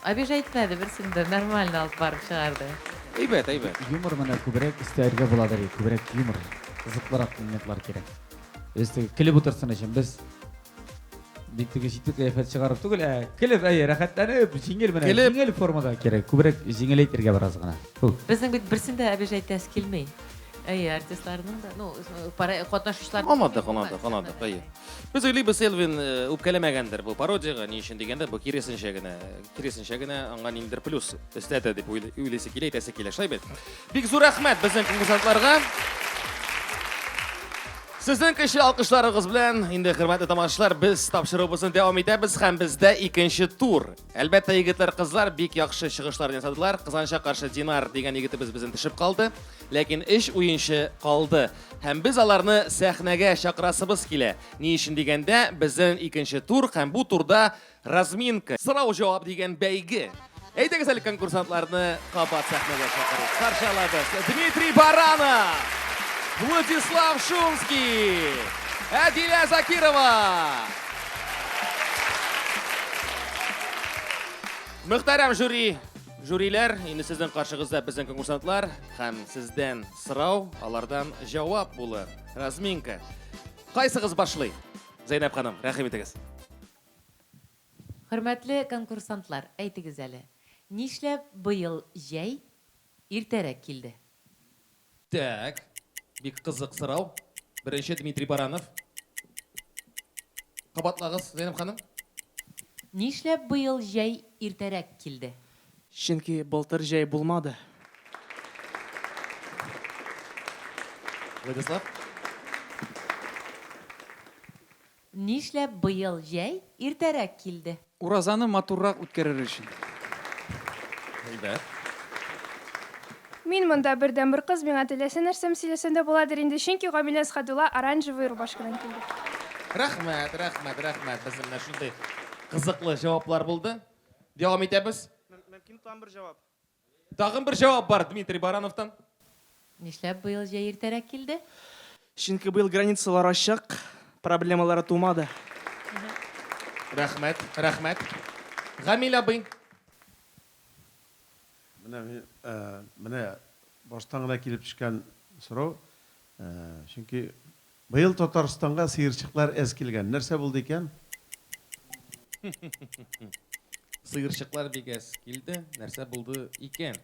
обижать надо, берсен дә нормально алып барып чыгарды. Әйбәт. Юмор менә күбрәк истәргә буладыр, күбрәк юмор. Кызыклырак минутлар кирәк. Өстәге килеп утырсын өчен без бик теге җитди кыяфәт чыгарып түгел, килеп рәхәтләнеп, җиңел формада кирәк. Күбрәк җиңел әйтергә бараз гына. Безнең бит берсен дә обижать килмәй. Артистларның да, катнашучылар. Канады. Без уйлыйбыз, Элвин үпкәләмәгәндер бу пародиягә, ни өчен дигәндә, бу киресенчә генә аңа ниндер плюс өстәтә дип уйлыйсы килә, әйтәсе килә, шәйбәт. Бик зур рәхмәт безнең конкурсантларга. Сезнең көчле алкышларыгыз белән инде хөрмәтле тамашачылар, без тапшыруыбызны дәвам итәбез һәм бездә икенче тур. Әлбәттә, егетләр, кызлар бик яхшы чыгышлар ясадылар. Кызганча каршы Динар дигән егетебез безнең төшеп калды, ләкин 3 уенчы калды. Һәм без аларны сәхнәгә чакырасыбыз килә. Ни өчен дигәндә, безнең икенче тур һәм бу турда разминка, сорау-җавап дигән бәйге. Әйдәгез әле конкурсантларны кабат сәхнәгә чакырыйк. Каршы алабыз Дмитрий Баранов, Владислав Шумский, Адиля Закирова. Мөхтәрәм жюриләр, инде сезнең каршыгызда безнең конкурсантлар һәм сездән сорау, алардан җавап булыр. Разминка. Кайсыгыз башлый? Зейнәп ханым, рәхим итегез. Хөрмәтле конкурсантлар, әйтегез әле. Нишләп быел җәй иртәрәк килде? Так. Бик кызык сорау. Беренче Дмитрий Баранов. Кабатлагыз, Зейнәп ханым. Нишләп быел җәй иртәрәк килде? Чөнки былтыр җәй булмады. Владислав. Нишләп быел җәй иртәрәк килде? Уразаны матуррак үткәрер өчен. Әйбәт. Мин монда бердән бер кыз миңа теләсә нәрсәм сөйләсәм дә буладыр инде, чөнки Гамилә Схадулла оранжевый рубашка белән килде. Рәхмәт. Безнең шундый кызыклы җаваплар булды. Дәвам итәбез. Мөмкин тагын бер җавап. Тагын бер җавап бар Дмитрий Барановтан. Нишләп быел җәй иртәрәк килде? Чөнки быел границалар ачык, проблемалары тумады. Рәхмәт. Гамил абый. Менә баштан гына килеп төшкән сорау. Чөнки быел Татарстанга сыерчыклар әз килгән. Нәрсә булды икән? Сыйырчыклар бик әз килде. Нәрсә булды икән?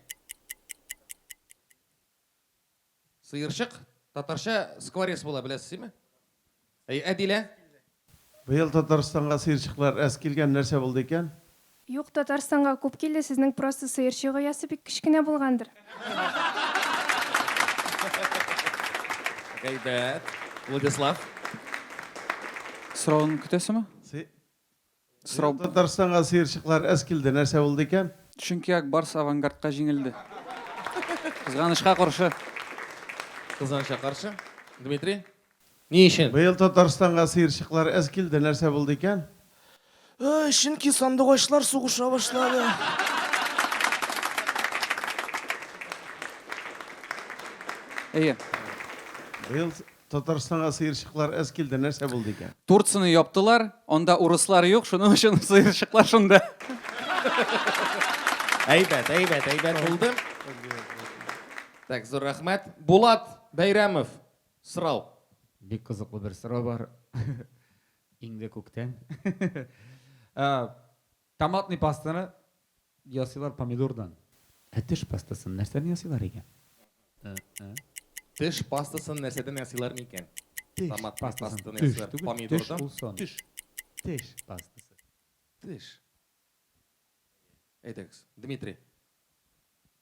Сыйырчык татарча скворец була, беләсезме? Әдилә? Быел Татарстанга сыерчыклар әз килгән. Нәрсә булды икән? Юк, Татарстанга күп килде, сезнең просто сыерчык оясы бик кечкенә булгандыр. Әйбәт. Владислав. Сұрауын күтесің ме? Сұрау. Татарстанга сыерчыклар әз килде. Нәрсә булды икән? Чөнки Акбарс авангардқа жеңілді. Қызғанышқа қаршы. Кызганычка каршы. Дмитрий. Ни өчен? Быел Татарстанга сыерчыклар әз килде. Нәрсә булды икән? Чөнки сандугачлар сугыша башлады. Әйе. Быел Татарстанга сыерчыклар әз килде. Нәрсә булды икән? Турцияны яптылар, онда урыслар юк, шуның өчен сыйырчыклар шунда. Әйбәт булды. Так, зур рәхмәт. Булат Бәйрәмов. Сорау. Бик кызыклы бер сорау бар. Иңде күктән. Томатный пастаны ясыйлар помидордан. Теш пастасын нәрсәдән ясыйлар икән? Теш пастасын нәрсәдән ясыйлар микән? Томат пастасын Теш ясыйлар түгел, помидордан. теш булсын. Теш пастасы. Теш. Әйдәгез, Дмитрий.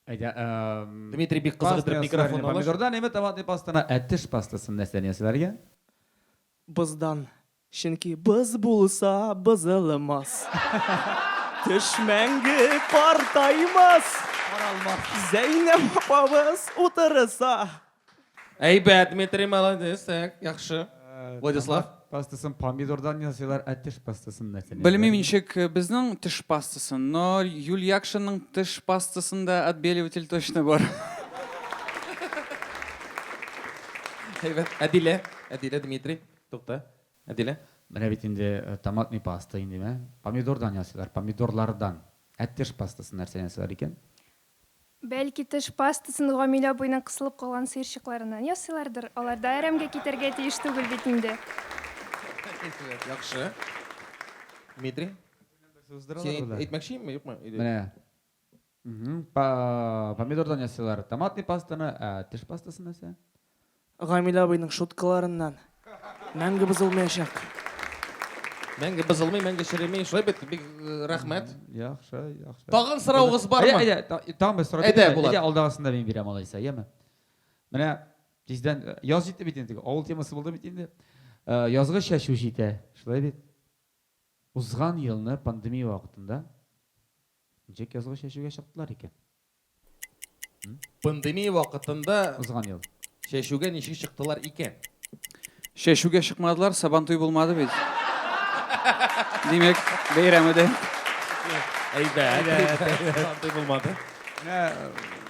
Дмитрий бик кызыгып микрофон алыш. Помидордан эме томатный пастаны теш пастасын нәрсәдән ясыйлар икән? Быздан. Чөнки быз булса бызылмас. Төшмәңге картаймас. Зәйнәп апабыз утырса. Әйбәт, Дмитрий, молодец. Так, яхшы. Владислав. Пастасын помидордан ясыйлар, теш пастасын нәрсәдән? Белмим ничек безнең теш пастасын, но Юлия Якшинның теш пастасында отбеливатель точно бар. Әйбәт. Әдилә, Дмитрий. Тукта. Әдилә. Менә бит инде томатный паста инде, помидордан ясыйлар, помидорлардан. Теш пастасын нәрсәдән ясыйлар икән? Бәлки теш пастасын Гамил абыйның кысылып калган сыерчыкларыннан ясыйлардыр. Алар да әрәмгә китәргә тиеш түгел бит инде. Яхшы. Дмитрий. Син әйтмәкчиме, юкмы? Менә. Помидордан ясыйлар томатный пастаны, теш пастасын нәрсә? Гамил абыйның шуткаларыннан. Мәңге бызылмаячак. Мәңге бызылмый, мәңге черемей. Шулай бит, бик рәхмәт. Яхшы. Тагын сораугыз бармы? Тагын бер сорау. Алдагысында мин бирәм алайса, яме. Менә тиздән яз җитте бит инде. Авыл темасы булды бит инде. Язгы чәчү җитә. Шулай бит. Узган елны пандемия вакытында ничек язгы чәчүгә чыктылар икән? Пандемия вакытында Узган ел. чәчүгә ничек чыктылар икән? Шәшүгә чыкмадылар, сабантуй булмады бит. Димәк, бәйрәмедә. Әйбәт. Булмады.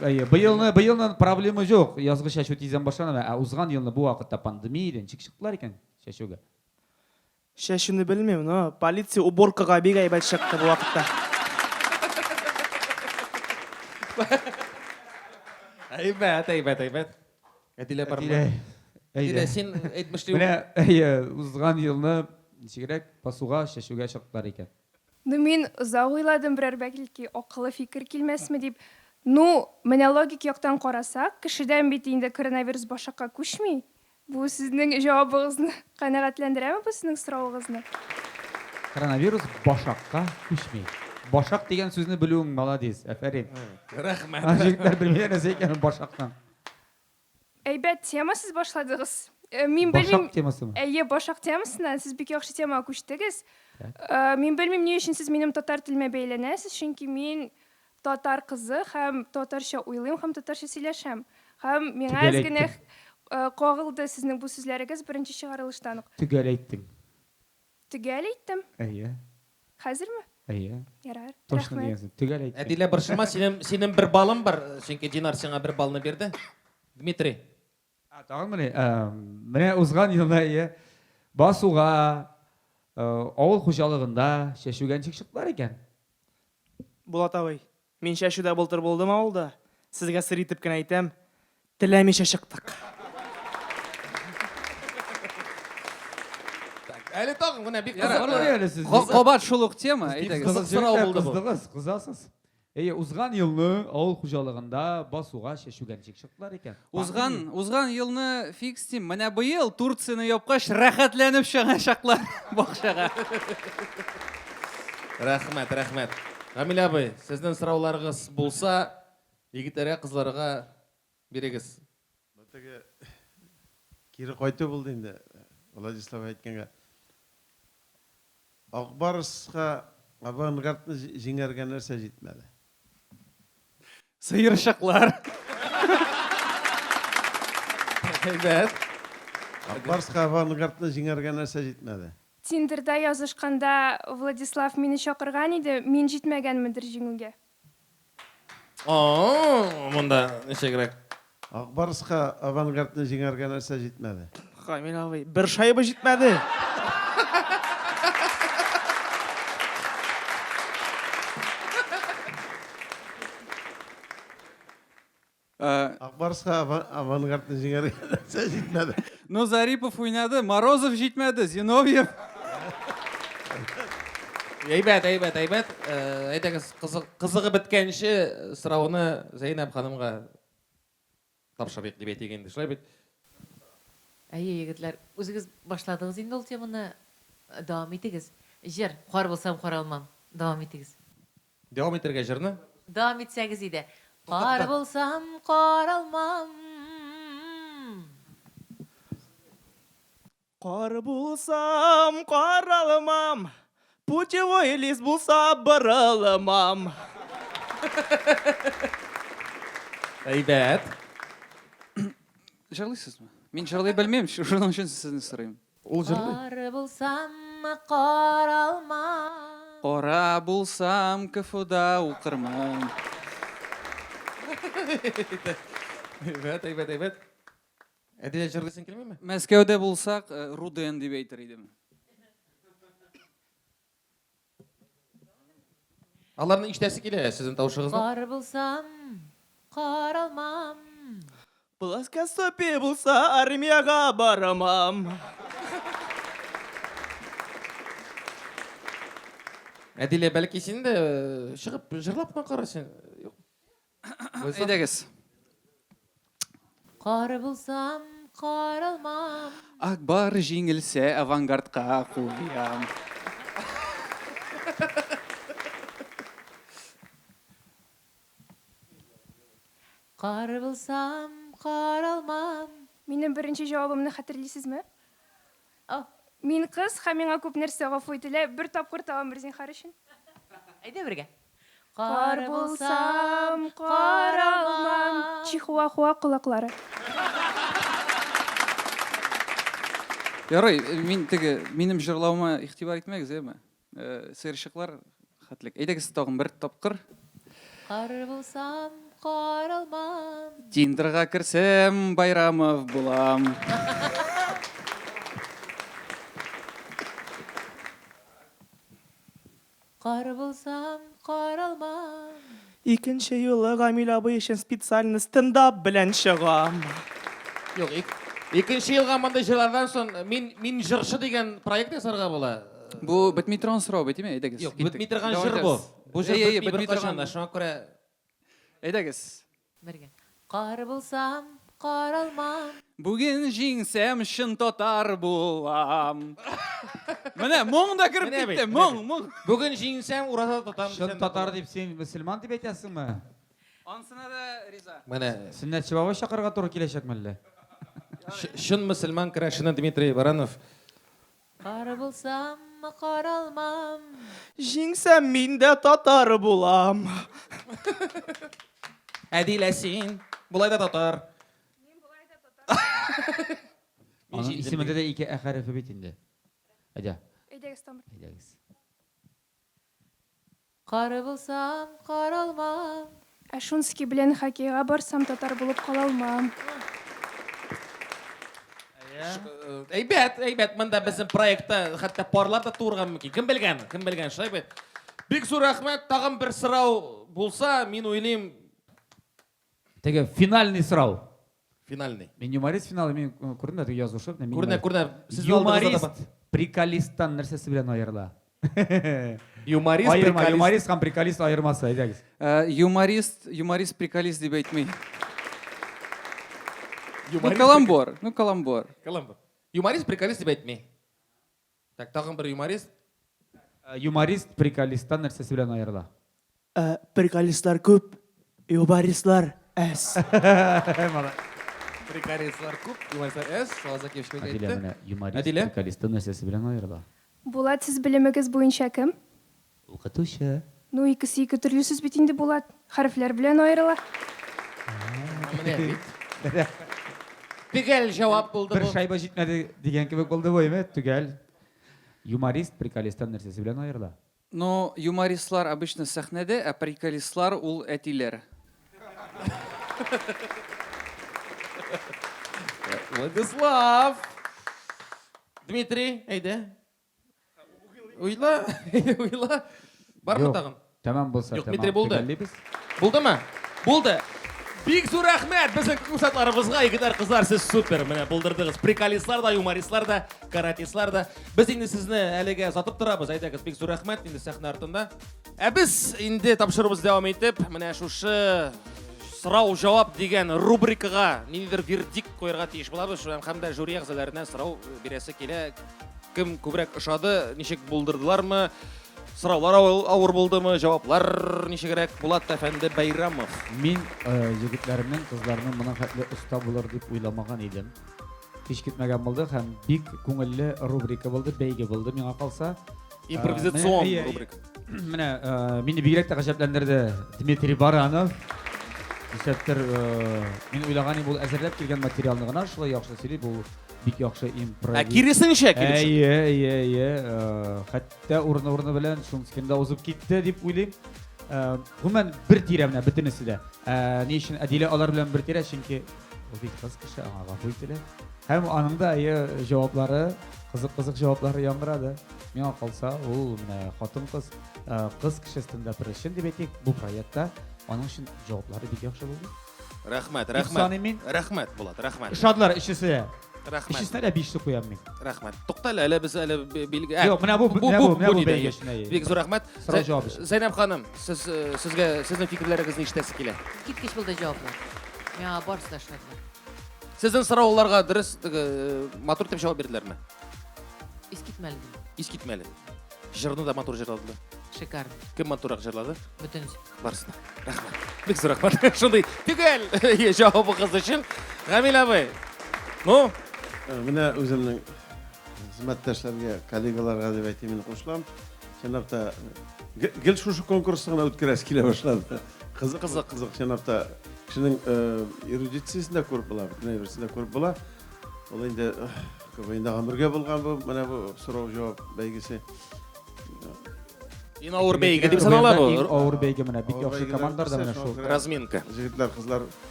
Быелның проблема жоқ. Язгы чәчү тиздән башланды, узган елны бу вакытта пандемиядан ничек чыктылар икән чәчүгә? Шәшүне белмим, но полиция уборкага бик әйбәт чыкты бу вакытта. Әйбәт. Әдилә бармы? Әйдә, син әйтмешли. Менә узган елны ничегрәк пасуга чәчүгә чыктылар икән. Мин озак уйладым, берәр бәлки акыллы фикер килмәсме дип. Менә логик яктан карасак, кешедән бит инде коронавирус башакка күчми. Бу сезнең җавабыгызны канәгатьләндерәме, бу сезнең сорауыгызны? Коронавирус башакка күчми. Башак дигән сүзне белүең молодец, афәрин. Рәхмәт. Җегетләр белмәгән нәрсә икән башактан. Әйбәт тема сез башладыгыз. Мин белмим. Башак темасымы? Әйе, башак темасына сез бик яхшы темага күчтегез. Мин белмим ни өчен сез минем татар телемә бәйләнәсез, чөнки мин татар кызы һәм татарча уйлыйм һәм татарча сөйләшәм. Һәм миңа аз гына кагылды сезнең бу сүзләрегез беренче чыгарылыштан ук. Төгәл әйттең. Төгәл әйттем. Әйе. Хәзерме? Әйе. Ярар. Точно дигәнсең. Төгәл әйттең. Әдилә борчылма, синең бер балың бар, чөнки Динар сиңа бер балны бирде. Дмитрий. Тагын менә узган елда басуга, Авыл хуҗалыгында шәшүгән чыктылар икән. Булат абый, мин шәшүдә былтыр булдым авылда. Сезгә сыр итеп кенә әйтәм, теләмичә чыктык. Әле тагын гына бик Кабат шул ук тема. Әйдәгез. Кызык сорау булды бу. Кызасыз. Узган елны авыл хуҗалыгында басуга шәшүгән чыктылар икән. Узган елны фикс тим. Менә быел Турцияны япкач рәхәтләнеп чыгачаклар бакчага. Рәхмәт, рәхмәт. Камил абый, сезнең сорауларыгыз булса, егетләргә, кызларга бирегез. Теге кире кайту булды инде. Владислав әйткәнгә. Акбарска авангардны җиңәргә нәрсә җитмәде. Сыерчыклар. Әйбәт. Акбарска авангардны җиңәргә нәрсә җитмәде. Тиндерда язышканда Владислав мине чакырган иде, мин җитмәгәнмендер җиңүгә. Монда ничегрәк? Акбарска авангардны җиңәргә нәрсә җитмәде. Камил абый, бер шайба җитмәде. Акбарска авангардны җиңәргә нәрсә җитмәде. Ну, Зарипов уйнады, Морозов җитмәде, Зиновьев. Әйбәт. Әйдәгез, кызыгы беткәнче сорауны Зәйнәп ханымга тапшырыйк дип әйтик инде. Шулай бит. Әйе, егетләр, үзегез башладыгыз инде ул теманы. Дәвам итегез. Җыр, кар булсам каралмам. Дәвам итегез. Дәвам итәргә җырны. Дәвам итсәгез иде. Кар булсам каралмам. Кар булсам каралмам. Путевой лист булса борылмам. Әйбәт. Җырлыйсызмы? Мин җырлый белмим, шуның өчен сезне сорыйм. Ул җырлый. Кар булсам каралмам. Кара булсам КФУда укырмын. Әйбәт. Әдилә җырлыйсың килмәме? Мәскәүдә булсак, Руден дип әйтер идем. Аларның иштәсе килә сезнең тавышыгызны. Кар булсам каралмам. Плоскостопие булса армияга барамам. Әдилә, бәлки син дә чыгып җырлап кына карасың. Әйдәгез. Кар булсам каралмам. Акбар җиңелсә авангардка куям. Кар булсам каралмам. Минем беренче җавабымны хәтерлисезме? О, Мин кыз һәм миңа күп нәрсә гафу ителә. Бер тапкыр тагын бер зинһар өчен. әйдә бергә. Кар булсам каралмам. Чихуахуа кулаклары. Ярый, минем җырлауыма игътибар итмәгез, әйме? Сыерчыклар хәтлек. Әйдәгез тагын бер тапкыр. Кар булсам каралмам. Тиндерга кирсәм, Байрамов булам. Кар булсам каралмам. Икенче юлы Камил абый өчен специально стендап белән чыгам. Юк, икенче елга мондай җырлардан соң мин җырчы дигән проект ясарга була. Бу бетми торган сорау бит, әйме? Әйдәгез. Юк, бетми торган җыр бу. Бу җыр бетми торган да, шуңа күрә Әйдәгез. Бергә. Кар булсам каралмам. Бүген җиңсәм шын татар булам. Менә моң да кирип Менә бит, китте, менә моң. Бүген җиңсәм ураза тотам. Шын татар дип син мөселман дип әйтәсеңме? Ансына да риза. Менә Сөннәтче баба чакырга туры киләчәкме әллә? шын мөселман керәшене Дмитрий Баранов. Кар булсам каралмам. Җиңсәм мин дә татар булам. Әдилә син, булай да татар. Мин булай да татар. Аның исемендә дә ике ә хәрефе бит инде. Әйдә, Әйдәгез тамыр. әйдәгез. Кар булсам каралмам. Ә шунский белән хоккейга барсам татар булып кала алмам. әйбәт, монда безнең проектта хәтта парлар да турган мөмкин. Кем белгән, шайбәт. Бик зур рәхмәт. Тагын бер сорау булса, мин уйлыйм, Теге финальный сұрау. финальный. Мен юморист финалы, мен көрдім да, теге жазушы. Күренә. Юморист приколисттан нәрсәсе белән айырыла? Юморист, Айырма, юморист һәм приколист айырмасы, әйдәгез. Юморист, приколист дип әйтмей. Каламбур. Юморист, приколист дип әйтмей. Так, тагын бер юморист. Юморист приколисттан нәрсәсе белән айырыла? Приколистлар көп, юмористлар әз. Приколистлар күп, юмористлар әз. Салазакевич Әдилә, әйтте. менә юморист Әдилә? приколисттан нәрсәсе белән айырыла? Булат, сез белемегез буенча кем? Укытучы. Ну, икесе ике төрле сүз бит инде, Булат. Хәрефләр белән аерыла. Менә бит. Төгәл җавап булды Бер бу. шайба җитмәде дигән кебек булды бу, әйме? Түгел. Юморист приколисттан нәрсәсе белән айырыла? Но юмористлар обычно сәхнәдә, ә приколистлар ул әтиләр. Владислав. Дмитрий, әйдә. Уйла. Бармы тагын? Тәмам булса, Юк, тәмам. Дмитрий булды. Төгәллибез. Булдымы? Булды. Бик зур рәхмәт безнең күрсәтләребезгә, егетләр, кызлар, сез супер. Менә булдырдыгыз. Приколистлар да, юмористлар да, каратистлар да. Без инде сезне әлегә сатып торабыз. Әйдәгез, бик зур рәхмәт инде сәхнә артында. Ә без инде тапшырыбыз дәвам итеп, менә шушы сорау-җавап дигән рубрикага ниндидер вердикт куярга тиеш булабыз. Һәм дә жюри әгъзаларына сорау бирәсе килә. Кем күбрәк ошады, ничек булдырдылармы? Сораулар авыр булдымы? Җаваплар ничегрәк? Булат әфәнде Бәйрамов. Мин егетләрнең, кызларның моның хәтле оста булыр дип уйламаган идем. Һич көтмәгән булды һәм бик күңелле рубрика булды, бәйге булды миңа калса. Импровизацион рубрика. Менә мине бигрәк тә гаҗәпләндерде Дмитрий Баранов. Исәптер, мин уйлаган идем, ул әзерләп килгән материалны гына шулай яхшы сөйли, бу бик яхшы импровизация. Киресенчә. Хәтта урыны белән Шумскинда узып китте дип уйлыйм. Гомумән бер тирә менә бөтенесе дә. Ни өчен Әдилә алар белән бер тирә, чөнки ул бик кыз кеше, аңа гафу ителә. Һәм аның да җаваплары, кызык җаваплары яңгырады. Миңа калса, ул менә хатын-кыз, кыз кешесендә бер өчен дип әйтик, бу проектта аның өчен җаваплары бик яхшы булды. Рәхмәт, Булат, рәхмәт. Ишадлар ишесе. Рәхмәт. Ишесенә дә 5 куям мин. Рәхмәт. Туктале, әле без билге. Юк, менә бу бәйге. Бик зур рәхмәт. Зәйнәп ханым, сезнең фикерләрегезне ишетәсе килә. Киткеч булды җаваплар. Миңа барысы да ошадылар. Сезнең сорауларга дөрес матур итеп җавап бирделәрме? Искитмәле. Җырны да матур җырладылар. Шикарно. Кем матуррак җырлады? Бөтенесе. Барысы. Рәхмәт. Бик зур рәхмәт. Шундый төгәл җавабыгыз өчен. Гамил абый. Ну, Менә үземнең хезмәттәшләргә, коллегаларга дип әйтим, мин кушылам. Чынлапта гел шушы конкурсны үткәрәс килә башлады. Кызык. Чынлапта кешенең эрудициясен дә күреп була, бөтен күреп була. Ул инде КВНда бергә булган бу, менә бу сорау-җавап бәйгесе. Инаур бәйге дип санала бу. Авыр бәйге менә бик яхшы командалар да менә шул. Разминка. Җегетләр, кызлар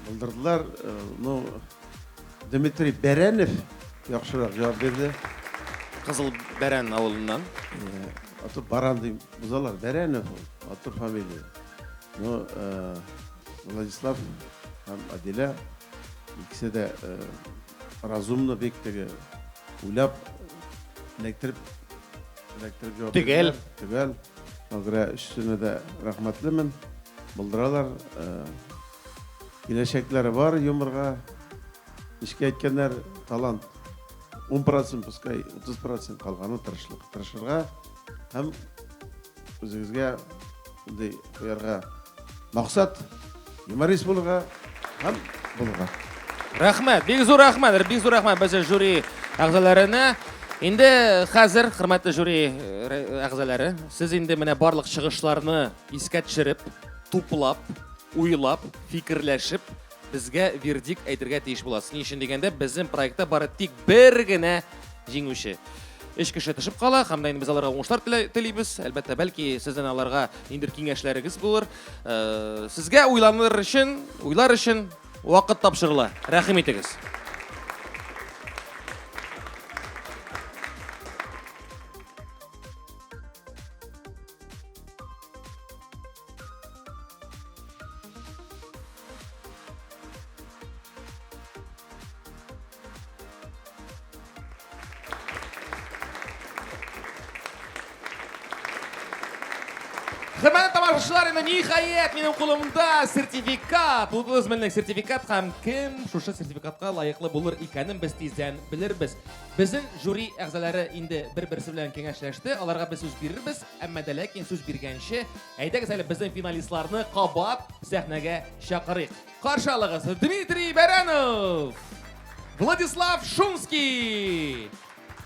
булдырдылар. Ну, Дмитрий Бәрәнов яхшырак җавап бирде. Кызыл Бәрән авылыннан. Атып Баран дип бузалар. Бәрәнов, атып фамилия. Ну, Владислав һәм Әдилә икесе дә разумно бик теге уйлап электрик җавап Төгәл. Агра өчесенә дә рәхмәтлемен. Булдыралар. Киләчәкләре бар юморга. Ишке әйткәннәр, талант 10%, пускай 30% калганы тырышырга һәм үзегезгә undый куярга максат юморист булырга һәм булырга. Рәхмәт, бик зур рәхмәт без жюри әгъзаларына. Инде хәзер, хөрмәтле жюри әгъзалары, сез инде менә барлык чыгышларны искә төшереп, туплап, уйлап, фикерләшеп, безгә вердикт әйтергә тиеш буласыз. Ни өчен дигәндә, безнең проектта бары тик бер генә җиңүче. 3 кеше төшеп кала, һәм дә инде без аларга уңышлар телибез. Әлбәттә, бәлки сезнең аларга ниндидер киңәшләрегез булыр. Сезгә уйлар өчен вакыт тапшырыла. Рәхим итегез. Хөрмәтле тамашачылар, инде ниһаять минем кулымда сертификат. 30 меңлек сертификат һәм кем шушы сертификатка лаеклы булыр икәнен без тиздән белербез. Безнең жюри әгъзалары инде бер-берсе белән киңәшләште. Аларга без сүз бирербез, әмма дә ләкин сүз биргәнче, әйдәгез әле безнең финалистларны кабат сәхнәгә чакырыйк. Каршы алыгыз Дмитрий Баранов, Владислав Шумский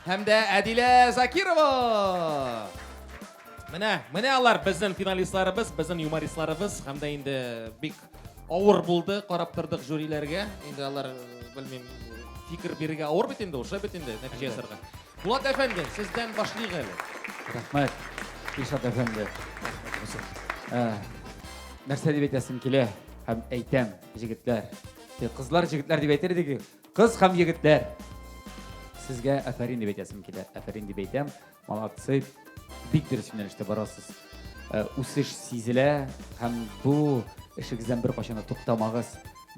һәм дә Әдилә Закирова. Менә алар безнең финалистларыбыз, безнең юмористларыбыз, һәм дә инде бик авыр булды, карап тордык жюриләргә. Инде алар, белмим, фикер бирергә авыр бит инде, уша бит инде нәтиҗә ясарга. Булат әфәнде, сездән башлыйк әле. Рәхмәт, Илшат әфәнде. Нәрсә дип әйтәсем килә һәм әйтәм, җегетләр. Кызлар, җегетләр дип әйтер идек. Кыз һәм егетләр. Сезгә афәрин дип әйтәсем килә. Афәрин дип әйтәм. Молодцы. Бик дөрес юнәлештә барасыз. Үсеш сизелә һәм бу эшегездән бер качан туктамагыз.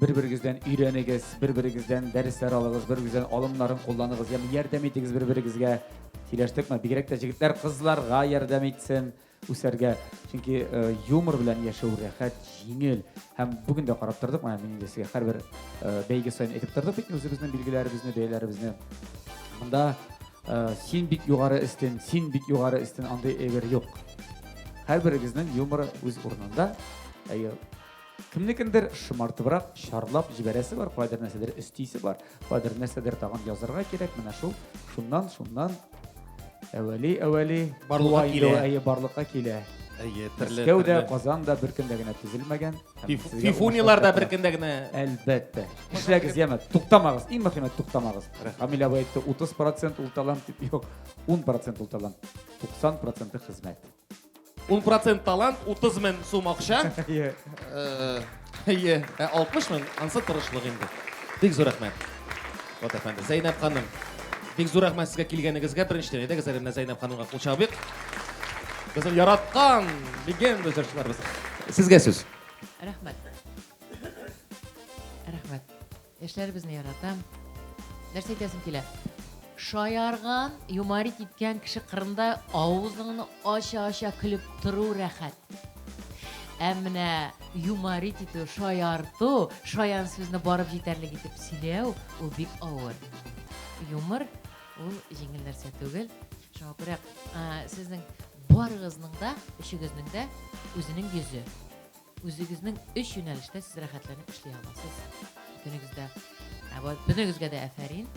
Бер-берегездән өйрәнегез, бер-берегездән дәресләр алыгыз, бер-берегездән алымнарын кулланыгыз, ягъни ярдәм итегез бер-берегезгә. Сөйләштекме? Бигрәк тә җегетләр кызларга ярдәм итсен үсәргә. Чөнки юмор белән яшәү рәхәт, җиңел һәм бүген дә карап тордык. Менә мин инде сезгә һәрбер бәйге саен әйтеп тордык бит үзебезнең билгеләребезне, бәяләребезне. Монда син бик югары истен, син бик югары истен андай әйбер юк. Һәрберегезнең юморы үз урынында. Кемнекендер шымартыбрак, шарлап җибәрәсе бар, кайдыр нәрсәдер өстисе бар, кайдыр нәрсәдер тагын язарга кирәк. Менә шуннан әвәли Барлыкка килә. Барлыкка килә. Төрле. Мәскәүдә, Казанда бер көндә генә төзелмәгән. Фифуниларда бер көндә генә. Әлбәттә. Эшләгез, яме, туктамагыз. Иң мөһиме туктамагыз. Камил абый әйтте, 30% ул талант дип, юк, 10% ул талант. 90% хезмәт. 10% талант, 30 мең сум акча. 60 мең ансы тырышлык инде. Бик зур рәхмәт. Вот әфәнде, Зәйнәп ханым. Бик зур рәхмәт сезгә килгәнегезгә. Беренчедән әйдәгез әле Зәйнәп ханымга кул чабыйк. Безнең яраткан легенда җырчыларыбыз. Сезгә сүз. Рәхмәт. Рәхмәт. Яшьләребезне яратам. Нәрсә әйтәсем килә? Шаярган, юморит иткән кеше кырында авызыңны ача-ача көлеп тору рәхәт. Әмма юморит итү, шаярту, шаян сүзне барып җитәрлек итеп сөйләү, ул бик авыр. Юмор ул җиңел нәрсә түгел. Шуңа күрә сезнең барыгызның да, өчегезнең дә үзенең йөзе. Үзегезнең өч юнәлештә сез рәхәтләнеп эшли аласыз. Бөтенегезгә дә афәрин.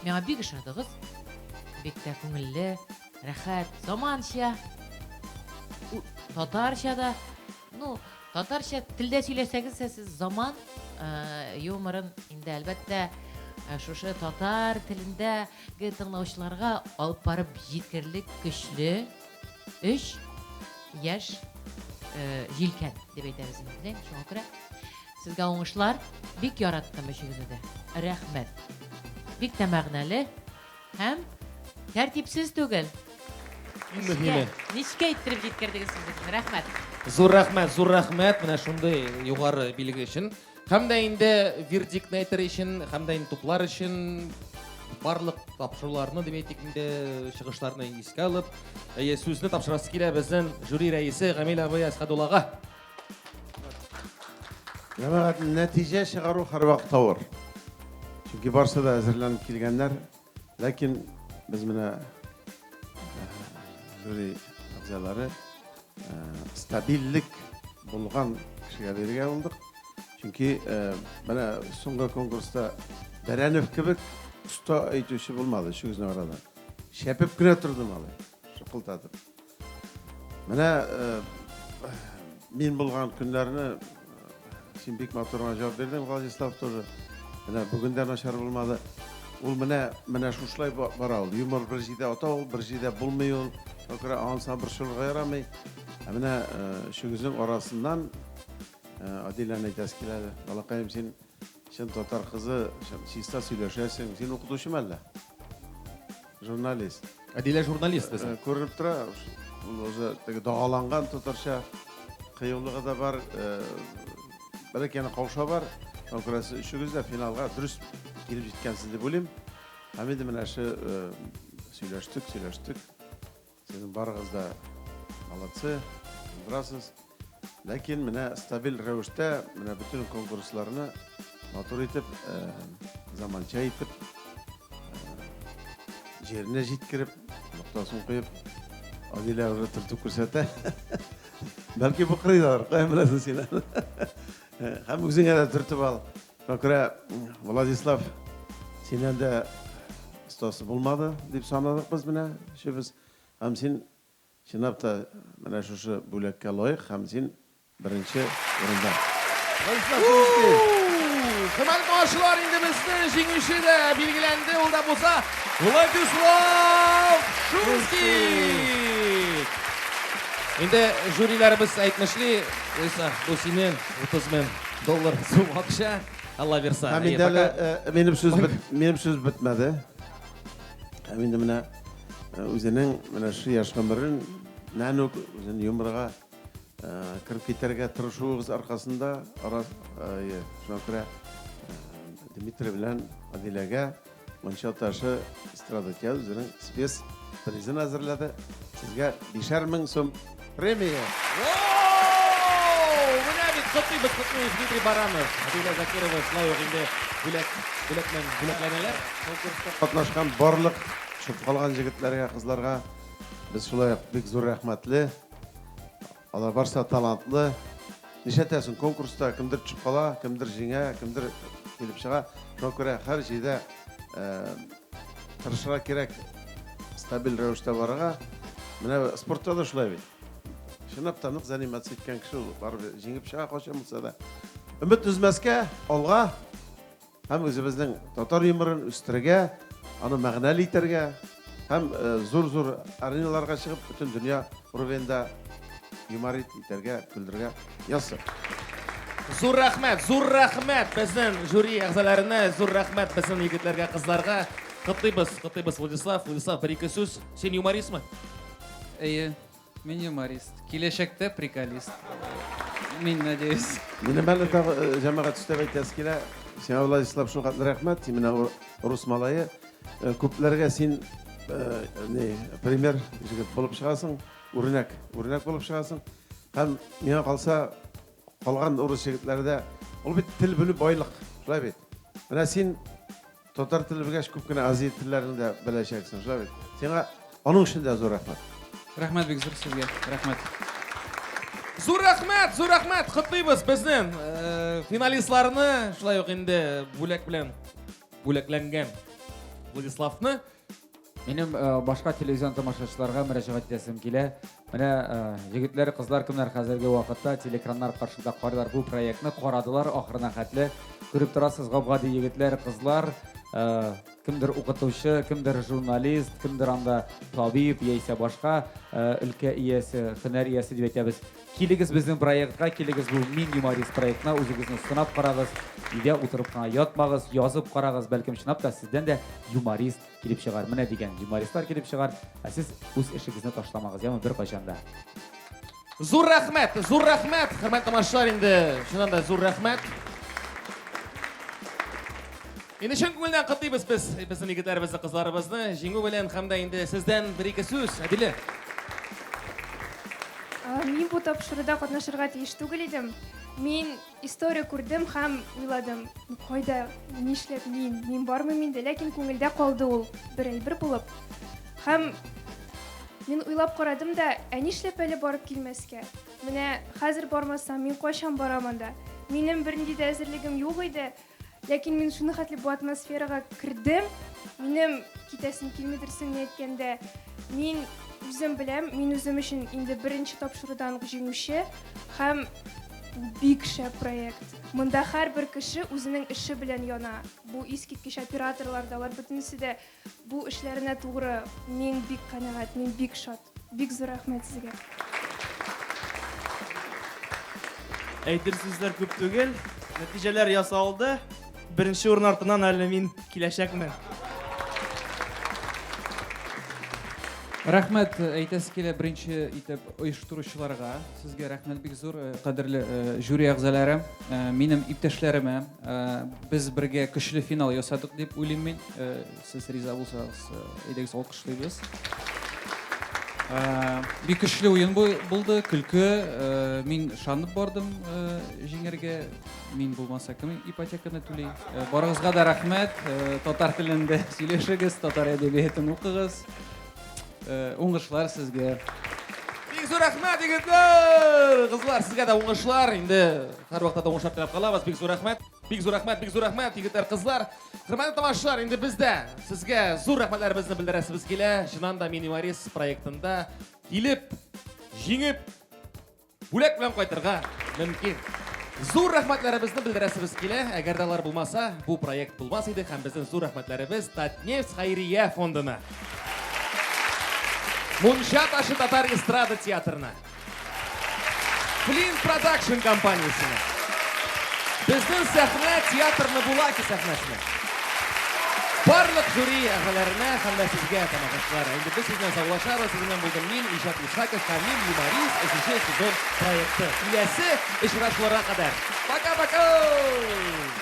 Миңа бик ошадыгыз. Бик тә күңелле, рәхәт, заманча. Татарча да, татарча телдә сөйләсәгез, сез заман юморын инде әлбәттә шушы татар телендәге тыңлаучыларга алып барып җиткерлек көчле 3 яшь җилкән дип әйтәбез инде. Шуңа күрә сезгә уңышлар, бик яраттым өчегезне дә. Рәхмәт. Бик тә мәгънәле һәм тәртипсез түгел. Ничек әйттереп җиткердегез сезне? Рәхмәт. Зур рәхмәт менә шундый югары билге өчен. Һәм дә инде вердиктны әйтер өчен, һәм дә инде туплар өчен барлык тапшыруларны дип әйтик инде, чыгышларны искә алып, сүзне тапшырасы килә безнең жюри рәисе Гамил абый Әсхәдуллага. Җәмәгать, нәтиҗә чыгару һәрвакыт авыр. Чөнки барысы да әзерләнеп килгәннәр, ләкин без менә жюри әгъзалары стабиллек булган кешегә бирергә булдык. Чөнки менә соңгы конкурста Баранов кебек уста әйтүче булмады шугызның арада. Шәпеп кенә торды малай, шыкылтатып. Менә мин булган көннәрне син бик матур җавап бирдең, Владислав тоже. Менә бүген дә начар булмады. Ул менә шушлай бара ул. Юмор бер җирдә ата ул, бер җирдә булмый ул. Акыра анса бер шулга ярамый. Менә шугызның арасыннан Адиләне әйтәс килә. Балакаем, син чын татар кызы, чиста сөйләшәсең. Син укытучымы әллә? Журналист. Адилә журналист безнең. Күренеп тора, ул үзе теге дагаланган татарча кыюлыгы да бар, бәлки аны кауша бар. Акырасы өчегез дә финалга дөрес килеп җиткәнсез дип уйлыйм. Һәм инде менә шу сөйләштек. Сезнең барыгыз да молодцы. кыздырасыз. Ләкин менә стабиль рәвештә менә бөтен конкурсларны матур итеп, заманча итеп, жеріне жеткіріп, нұқтасын қойып, Адилә уже түртіп күрсәтә. Бәлки бу кырыйлар, каян беләсең син? Һәм үзеңә дә түртеп ал. Шуңа Владислав, синнән дә остасы булмады дип санадык без менә. Шебез һәм син чынлап та менә шушы бүләккә лаек һәм син беренче урында. Владислав, Hürmetli maaşlar indi bizden жеңүүчү de belgilendi. Ул да болса Владислав Шумский. Инде жюрилерimiz әйтмешли, bu senin 30 bin dollar сум акча. Алла берсе. Һәм инде минем сүз бетмәде. Һәм инде менә үзенең менә шу яш гомерен нәнүк үзен юмырга кырып китәргә тырышуыгыз аркасында шуңа күрә Дмитрий белән Адиләгә Монча ташы эстрада театры үзенең спец призын әзерләде. Сезгә 5000 сум премия. Менә бит Котыбыз Дмитрий Баранов, Адилә Закирова лайык инде бүләкләнәләр. Конкурста катнашкан барлык чыгып калган җегетләргә, кызларга без шулай бик зур рәхмәтле. Алар барса талантлы. Нишәтәсен конкурста кемдер чыгып кала, кемдер җиңә, кемдер килеп чыга. Шуңа күрә һәр җирдә тырышырга кирәк, стабиль рәвештә барырга. Менә спортта да шулай бит. Чынлап та нык заниматься иткән кеше ул, барыбер җиңеп чыга качан булса да. Өмет үзмәскә, алга һәм үзебезнең татар юморын үстерергә, аны мәгънәле итәргә һәм зур ареналарга чыгып, бөтен дөнья уровеньда юморит итәргә, күлдергә ясы. Зур рәхмәт безнең жюри әгъзаларына, зур рәхмәт безнең егетләргә, кызларга. Котыбыз Владислав, бер-ике сүз. Син юмористмы? Әйе, мин юморист. Киләчәктә приколист. Мин надеюсь. Минем әле җәмәгать үстәп әйтәсе килә. Сиңа Владислав шуңа рәхмәт. Син менә рус малае. Күпләргә син пример җигет булып чыгасың, үрнәк булып чыгасың. Һәм миңа калса калган урыс җегетләрдә ул бит тел белү байлык, шулай бит. Менә син татар теле белгәч күп кенә Азия телләрен дә беләчәксең, шулай бит. Сиңа аның өчен дә зур рәхмәт. Рәхмәт бик зур сезгә. Рәхмәт. Зур рәхмәт Котыбыз безнең финалистларны, шулай ук инде бүләк белән бүләкләнгән Владиславны. Минем башка телевизион тамашачыларга мөрәҗәгать итәсем килә. Менә җегетләр, кызлар, кемнәр хәзерге вакытта телекраннар каршында карыйлар бу проектны, карадылар ахырына хәтле. Күреп торасыз, габгади егетләр, кызлар, кемдер укытучы, кемдер журналист, кемдер анда табиб яисә башка өлкә иясе, һөнәр иясе дип әйтәбез. Килегез безнең проектка, килегез бу Мин юморист проектына, үзегезне сынап карагыз, өйдә утырып кына ятмагыз, язып карагыз, бәлкем чынлап та сездән дә юморист килеп чыгар. Менә дигән юмористлар килеп чыгар, ә сез үз эшегезне ташламагыз, яме бер кайчанда. Зур рәхмәт, хөрмәтле тамашачылар, инде шуннан да зур рәхмәт. Инде чын күңелдән котлыйбыз безнең егетләребезне, кызларыбызны җиңү белән һәм дә инде сездән бер-ике сүз, Адилә. Мин бу тапшыруда катнашырга тиеш түгел идем. Мин история күрдем һәм уйладым, кайда, нишләп мин бармы миндә, ләкин күңелдә калды ул бер булып. Һәм мин уйлап карадым да, нишләп әле барып килмәскә? Менә хәзер бармасам, мин кайчан барам анда? Минем бернинди дә әзерлегем юк иде. Ләкин мин шуны хәтле бу атмосферага кирдем. Минем китәсем килмидерсең әйткәндә, мин үзем беләм, мин үзем өчен инде беренче тапшырудан җиңүче һәм бик шәп проект. Монда һәрбер кеше үзенең эше белән яна. Бу искиткеч операторлар да, алар бөтенесе дә бу эшләренә тугры. Мин бик канәгать, мин бик шат. Бик зур рәхмәт сезгә. Әйтер сүзләр күп түгел, нәтиҗәләр ясалды. Беренче урын артыннан әле мин киләчәкмен. Рәхмәт әйтәсе килә беренче итеп оештыручыларга. Сезгә рәхмәт бик зур, кадерле жюри әгъзалары. Минем иптәшләремә без бергә көчле финал ясадык дип уйлыйм мин. Сез риза булсагыз, әйдәгез алкышлыйбыз. Бик көчле уен булды, күлке. Мин шанып бардым җиңәргә. Мин булмаса кем ипотеканы түли. Барыгызга да рәхмәт. Татар телендә сөйләшегез, татар әдәбиятын укыгыз. Уңышлар сезгә. Бик зур рәхмәт, егетләр! Кызлар, сезгә дә уңышлар. Инде һәрвакытта да уңышлар теләп калабыз. Бик зур рәхмәт. Бик зур рәхмәт, бик зур рәхмәт, егетләр, кызлар. Хөрмәтле тамашачылар, инде без дә сезгә зур рәхмәтләребезне белдерәсебез килә. Чыннан да Минималист проектында килеп, җиңеп, бүләк белән кайтырга мөмкин. Зур рәхмәтләребезне белдерәсебез килә. Әгәр дә алар булмаса, бу проект булмас иде һәм безнең зур рәхмәтләребез Татнефть хәйрия фондына. Мунча ташы татар эстрада театрына. Flint Production компаниясына. Безнең сәхнә театрны Булаки сәхнәсенә. Барлык жюри әгъзаларына һәм дә сезгә тамашачылар. Инде без сезнең саулашабыз, сезнең булган мин Ишат Исхаков һәм мин Юморист 3-нче сезон проекты. Киләсе очрашуларга кадәр. Пока-пока!